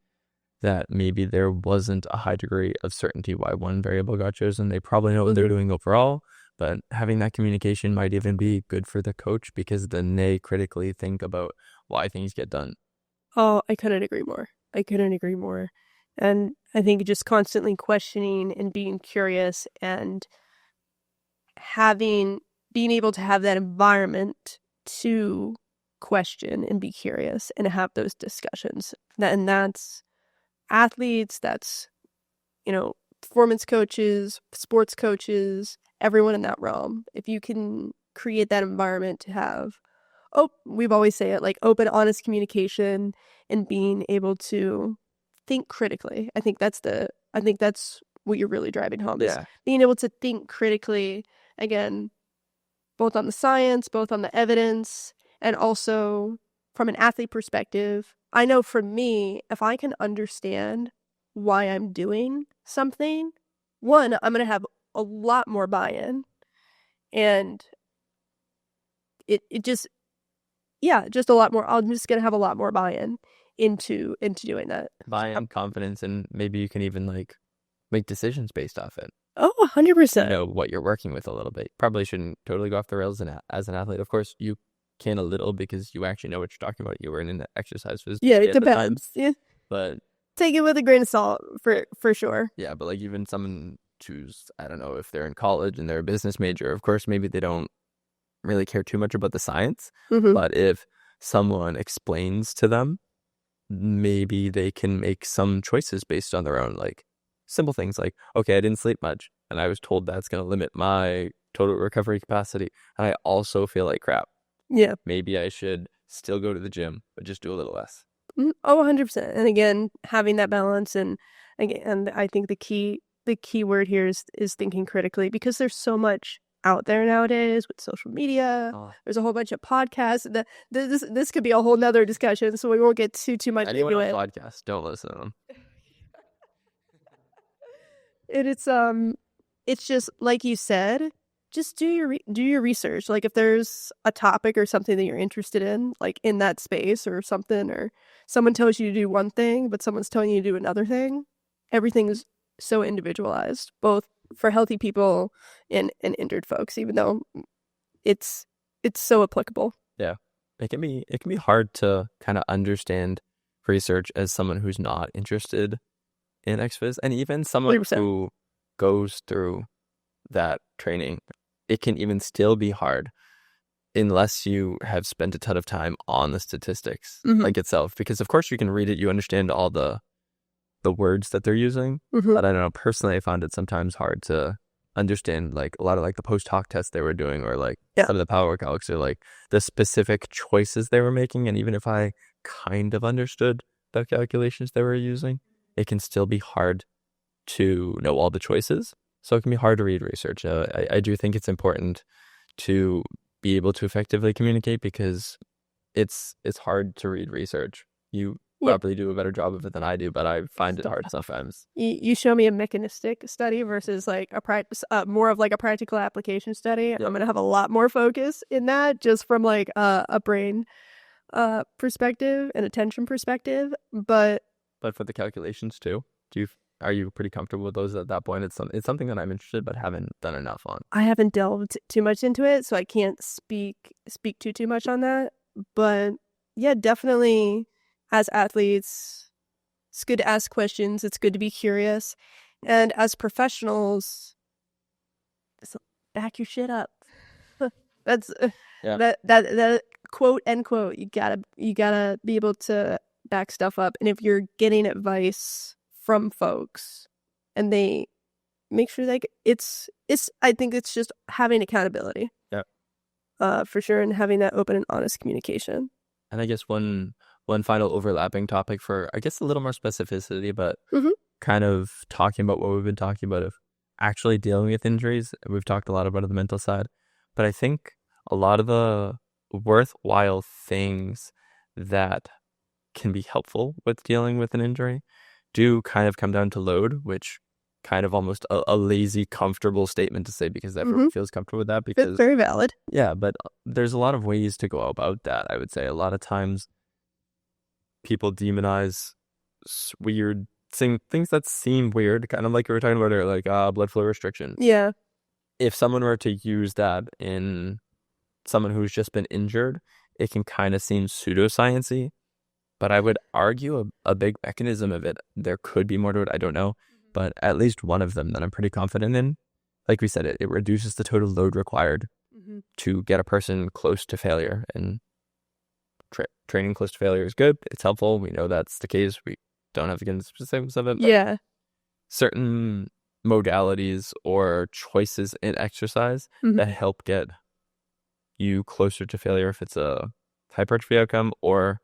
that maybe there wasn't a high degree of certainty why one variable got chosen. They probably know what they're doing overall, but having that communication might even be good for the coach, because then they critically think about why things get done. Oh, I couldn't agree more. And I think just constantly questioning and being curious and being able to have that environment to question and be curious and have those discussions. And that's athletes, that's, performance coaches, sports coaches, everyone in that realm. If you can create that environment to have, we've always say it, like open, honest communication and being able to think critically. I think that's what you're really driving home. Yeah. Is being able to think critically, again, both on the science, both on the evidence, and also from an athlete perspective. I know for me, if I can understand why I'm doing something, one, I'm going to have a lot more buy-in, and it just a lot more. I'm just going to have a lot more buy-in into doing that. Buy-in, confidence, and maybe you can even make decisions based off it. Oh, You 100%. know what you're working with a little bit. Probably shouldn't totally go off the rails as an athlete. Of course, you can a little because you actually know what you're talking about. You were in an exercise physical Yeah, it at the time. depends. Yeah. But Take it with a grain of salt for sure. yeah, but like even someone who's, I don't know, if they're in college and they're a business major, of course, maybe they don't really care too much about the science. Mm-hmm. But if someone explains to them, maybe they can make some choices based on their own, like simple things like, okay, I didn't sleep much and I was told that's going to limit my total recovery capacity. And I also feel like crap. Yeah. Maybe I should still go to the gym, but just do a little less. Oh, 100%. And again, having that balance, and again, I think the key word here is thinking critically, because there's so much out there nowadays with social media. There's a whole bunch of podcasts. This could be a whole nother discussion, so we won't get too much Anyone into on it. podcasts, don't listen to them. It's just like you said, just do your research. Like if there's a topic or something that you're interested in, like in that space or something, or someone tells you to do one thing, but someone's telling you to do another thing, everything's so individualized, both for healthy people and injured folks, even though it's so applicable. Yeah. It can be hard to kind of understand research as someone who's not interested in exercise, and even someone 100%. who goes through that training, it can even still be hard unless you have spent a ton of time on the statistics like itself, because of course you can read it, you understand all the words that they're using, but I don't know, personally I found it sometimes hard to understand like a lot of like the post hoc tests they were doing, or like some of the power calcs, or like the specific choices they were making. And even if I kind of understood the calculations they were using, it can still be hard to know all the choices. So it can be hard to read research. I do think it's important to be able to effectively communicate, because it's hard to read research. You probably do a better job of it than I do, but I find it hard sometimes. You show me a mechanistic study versus like more of like a practical application study. I'm gonna have a lot more focus in that, just from like a brain perspective and attention perspective. But for the calculations too, are you pretty comfortable with those at that point? It's something that I'm interested but haven't done enough on. I haven't delved too much into it, so I can't speak too much on that. But yeah, definitely as athletes, it's good to ask questions. It's good to be curious. And as professionals, back your shit up. That's that quote end quote. You gotta be able to back stuff up. And if you're getting advice from folks and they make sure I think it's just having accountability. For sure, and having that open and honest communication. And I guess one final overlapping topic for, I guess, a little more specificity, but kind of talking about what we've been talking about of actually dealing with injuries. We've talked a lot about the mental side, but I think a lot of the worthwhile things that can be helpful with dealing with an injury do kind of come down to load, which kind of almost a lazy, comfortable statement to say, because everyone feels comfortable with that. Because it's very valid. Yeah, but there's a lot of ways to go about that. I would say a lot of times people demonize weird things that seem weird, kind of like we were talking about earlier, like blood flow restriction. Yeah. If someone were to use that in someone who's just been injured, it can kind of seem pseudoscience-y. But I would argue a big mechanism of it, there could be more to it, I don't know. But at least one of them that I'm pretty confident in, like we said, it reduces the total load required to get a person close to failure. And training close to failure is good. It's helpful. We know that's the case. We don't have to get into specifics of it. Yeah. Certain modalities or choices in exercise that help get you closer to failure, if it's a hypertrophy outcome, or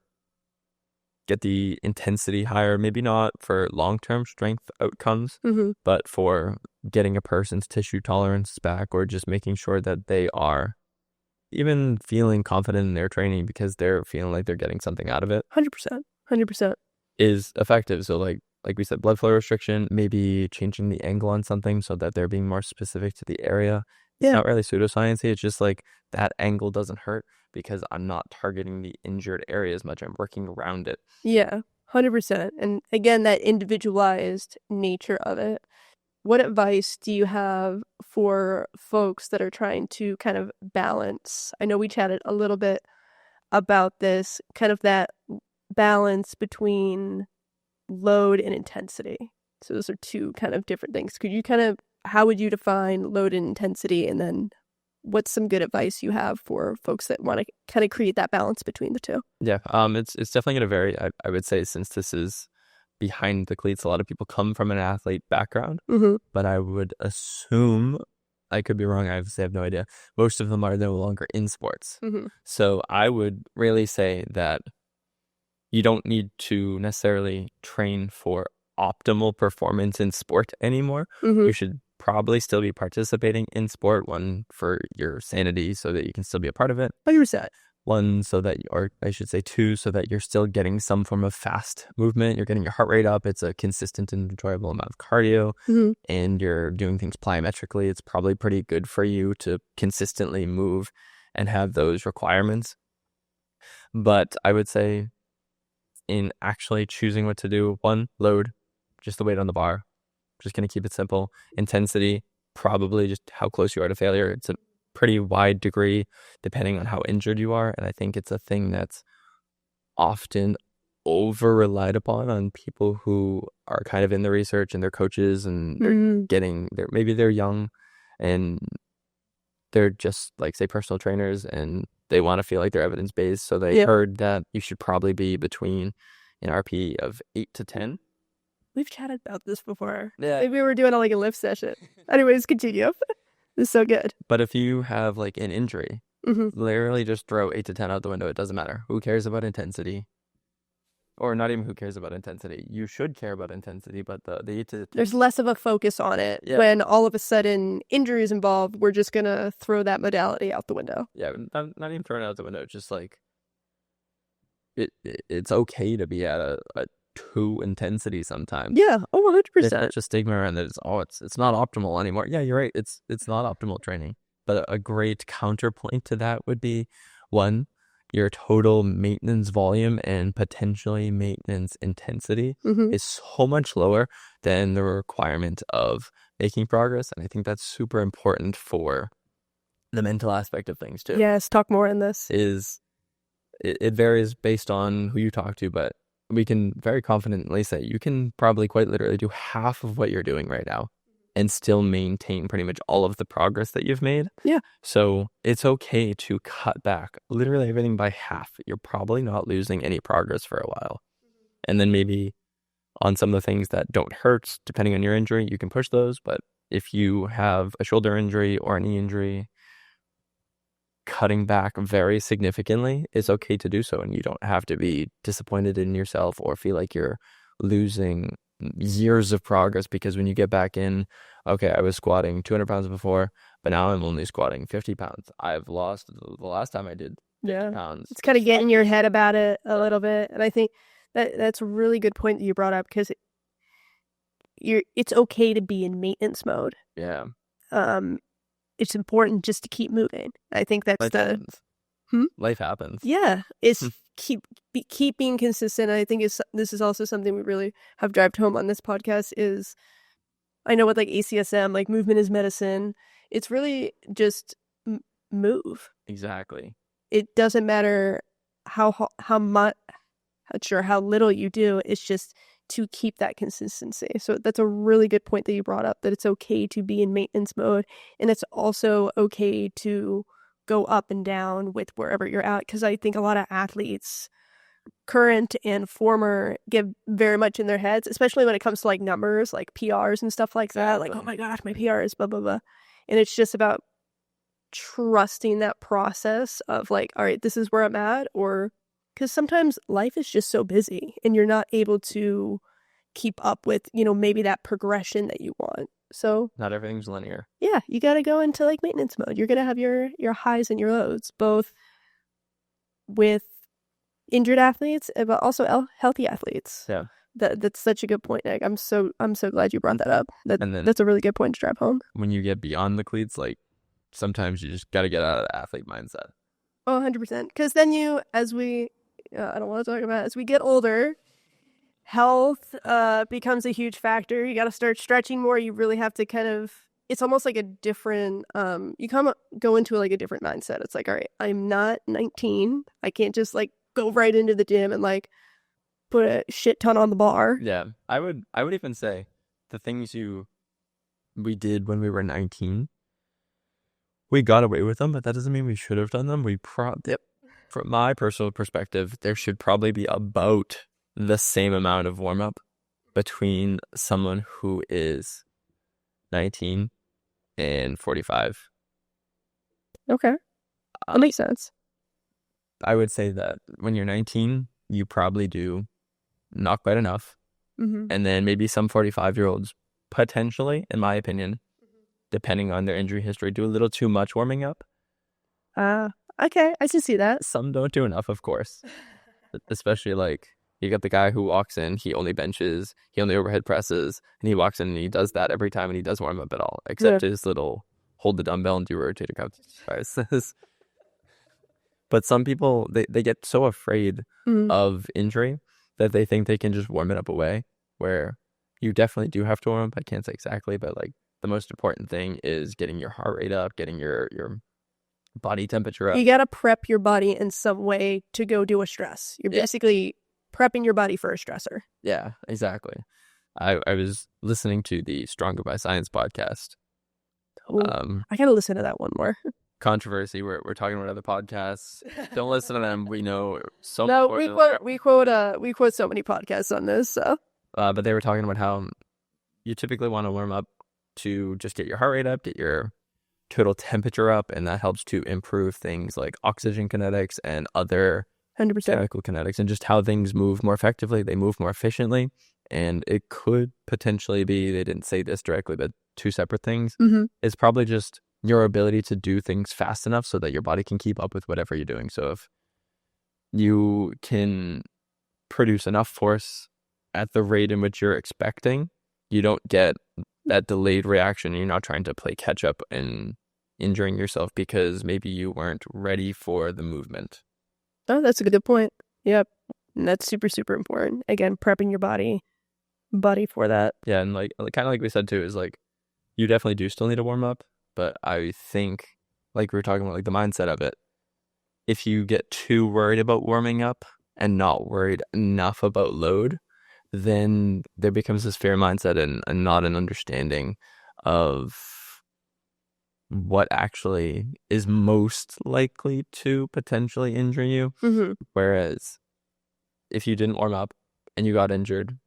get the intensity higher, maybe not for long-term strength outcomes, but for getting a person's tissue tolerance back, or just making sure that they are even feeling confident in their training because they're feeling like they're getting something out of it. 100%. Is effective. So like we said, blood flow restriction, maybe changing the angle on something so that they're being more specific to the area. It's not really pseudoscience. It's just like that angle doesn't hurt because I'm not targeting the injured area as much. I'm working around it. Yeah, 100%. And again, that individualized nature of it. what advice do you have for folks that are trying to kind of balance? I know we chatted a little bit about this, kind of that balance between load and intensity. So those are two kind of different things. Could you how would you define load and intensity? And then what's some good advice you have for folks that want to kind of create that balance between the two? Yeah, it's definitely going to vary. I would say, since this is behind the cleats, a lot of people come from an athlete background, but I would assume, I could be wrong, I have no idea, most of them are no longer in sports. So I would really say that you don't need to necessarily train for optimal performance in sport anymore. You should probably still be participating in sport, one, for your sanity so that you can still be a part of it. 100%. One, so that, or I should say two, so that you're still getting some form of fast movement. You're getting your heart rate up. It's a consistent and enjoyable amount of cardio, and you're doing things plyometrically. It's probably pretty good for you to consistently move and have those requirements. But I would say, in actually choosing what to do, one, load, just the weight on the bar. Just going to keep it simple. Intensity, probably just how close you are to failure. It's a pretty wide degree depending on how injured you are, and I think it's a thing that's often over relied upon on people who are kind of in the research and they're coaches, and maybe they're young and they're just, like, say, personal trainers, and they want to feel like they're evidence-based, so they heard that you should probably be between an RP of 8 to 10. We've chatted about this before. Yeah. Maybe we were doing like a lift session. Anyways, continue. This is so good. But if you have like an injury, literally just throw 8 to 10 out the window. It doesn't matter. Who cares about intensity? Or not even who cares about intensity. You should care about intensity, but the 8 to 10... There's less of a focus on it. Yeah. When all of a sudden injury is involved, we're just going to throw that modality out the window. Yeah, not even throwing it out the window. Just like, it's okay to be at a 2 intensity sometimes. Yeah, 100%. There's such a stigma around that. It's not optimal anymore. Yeah, you're right. It's not optimal training. But a great counterpoint to that would be, one, your total maintenance volume and potentially maintenance intensity is so much lower than the requirement of making progress. And I think that's super important for the mental aspect of things too. Yes, talk more on this. It varies based on who you talk to, but we can very confidently say you can probably quite literally do half of what you're doing right now and still maintain pretty much all of the progress that you've made. Yeah. So it's okay to cut back literally everything by half. You're probably not losing any progress for a while. And then maybe on some of the things that don't hurt, depending on your injury, you can push those. But if you have a shoulder injury or a knee injury, cutting back very significantly is okay to do so, and you don't have to be disappointed in yourself or feel like you're losing years of progress because when you get back in, okay, I was squatting 200 pounds before, but now I'm only squatting 50 pounds. I've lost the last time I did 50 pounds. It's kind of getting in your head about it a little bit, and I think that's a really good point that you brought up, because it's okay to be in maintenance mode. Yeah. It's important just to keep moving. I think that's Life happens. Yeah, it's keep being consistent. I think this is also something we really have driven home on this podcast. Is, I know with like ACSM, like movement is medicine. It's really just move. Exactly. It doesn't matter how much, how little you do. It's just to keep that consistency. So that's a really good point that you brought up, that it's okay to be in maintenance mode, and it's also okay to go up and down with wherever you're at, because I think a lot of athletes, current and former, get very much in their heads, especially when it comes to like numbers, like PRs and stuff like that. Like, oh my gosh, my PR is blah blah blah, and it's just about trusting that process of like, all right, this is where I'm at, or because sometimes life is just so busy and you're not able to keep up with, maybe that progression that you want. So not everything's linear. Yeah, you got to go into like maintenance mode. You're going to have your highs and your lows, both with injured athletes, but also healthy athletes. Yeah. That's such a good point, Nick. I'm so glad you brought that up. That's a really good point to drive home. When you get beyond the cleats, like, sometimes you just got to get out of the athlete mindset. Oh, 100%. Because then I don't want to talk about it, as we get older, Health becomes a huge factor. You got to start stretching more. You really have to kind of, it's almost like a different, you go into like a different mindset. It's like, all right, I'm not 19. I can't just like go right into the gym and like put a shit ton on the bar. Yeah, I would even say the things we did when we were 19, we got away with them, but that doesn't mean we should have done them. Yep. From my personal perspective, there should probably be about the same amount of warm up between someone who is 19 and 45. Okay. That makes sense. I would say that when you're 19, you probably do not quite enough. Mm-hmm. And then maybe some 45-year-olds, potentially, in my opinion, depending on their injury history, do a little too much warming up. Okay, I can see that. Some don't do enough, of course. Especially like you got the guy who walks in, he only benches, he only overhead presses, and he walks in and he does that every time and he doesn't warm up at all, except his little hold the dumbbell and do rotator cuff exercises. But some people, they get so afraid of injury that they think they can just warm it up away, where you definitely do have to warm up. I can't say exactly, but like the most important thing is getting your heart rate up, getting your body temperature up. You got to prep your body in some way to go do a stress. You're basically prepping your body for a stressor. Yeah, exactly. I was listening to the Stronger by Science podcast. I got to listen to that one more. Controversy. We're talking about other podcasts. Don't listen to them. We know so. No, we quote so many podcasts on this. So, but they were talking about how you typically want to warm up to just get your heart rate up, get your total temperature up, and that helps to improve things like oxygen kinetics and other 100% chemical kinetics, and just how things move more effectively. They move more efficiently, and it could potentially be, they didn't say this directly, but two separate things. It's probably just your ability to do things fast enough so that your body can keep up with whatever you're doing. So if you can produce enough force at the rate in which you're expecting, you don't get that delayed reaction. You're not trying to play catch up and injuring yourself because maybe you weren't ready for the movement. Oh, that's a good point. Yep. And that's super, super important. Again, prepping your body for that. Yeah, and like kind of like we said too, is like you definitely do still need to warm up, but I think like we were talking about, like the mindset of it, if you get too worried about warming up and not worried enough about load, then there becomes this fear mindset and not an understanding of what actually is most likely to potentially injure you. Whereas if you didn't warm up and you got injured,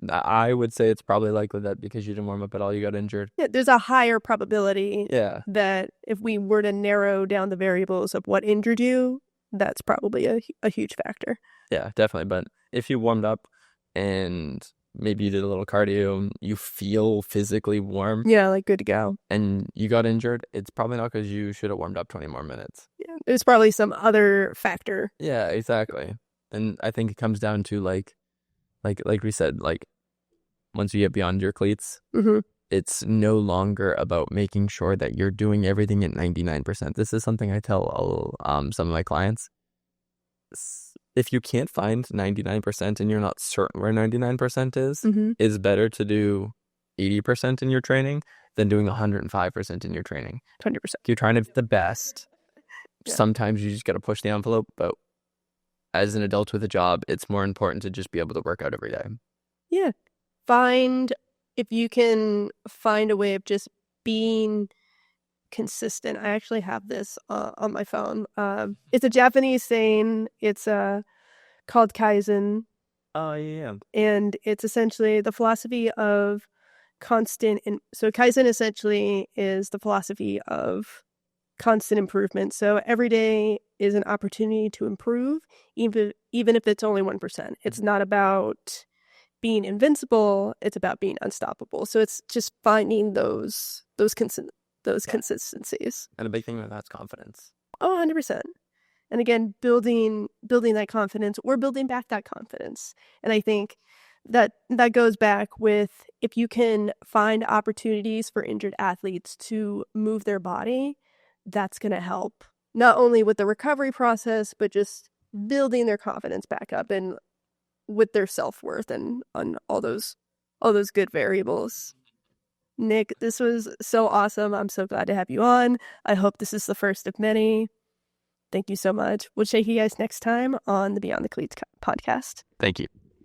I would say it's probably likely that because you didn't warm up at all, you got injured. Yeah, there's a higher probability that if we were to narrow down the variables of what injured you, that's probably a huge factor. Yeah, definitely. But if you warmed up and maybe you did a little cardio, you feel physically warm. Yeah, like good to go. And you got injured, it's probably not because you should have warmed up 20 more minutes. Yeah, there's probably some other factor. Yeah, exactly. And I think it comes down to like we said, like once you get beyond your cleats, it's no longer about making sure that you're doing everything at 99%. This is something I tell some of my clients. If you can't find 99% and you're not certain where 99% is, it's better to do 80% in your training than doing 105% in your training. 100%. If you're trying to be the best, sometimes you just got to push the envelope, but as an adult with a job, it's more important to just be able to work out every day. Yeah. If you can find a way of just being consistent. I actually have this on my phone. It's a Japanese saying. It's called kaizen. Oh, yeah. And it's essentially the philosophy of so kaizen essentially is the philosophy of constant improvement. So every day is an opportunity to improve, even if it's only 1%. It's not about being invincible. It's about being unstoppable. So it's just finding those consistencies. And a big thing with that's confidence. Oh, 100%. And again, building that confidence or building back that confidence. And I think that goes back with, if you can find opportunities for injured athletes to move their body, that's going to help not only with the recovery process, but just building their confidence back up. And with their self-worth and on all those good variables. Nick, this was so awesome. I'm so glad to have you on. I hope this is the first of many. Thank you so much. We'll check you guys next time on the Beyond the Cleats podcast. Thank you.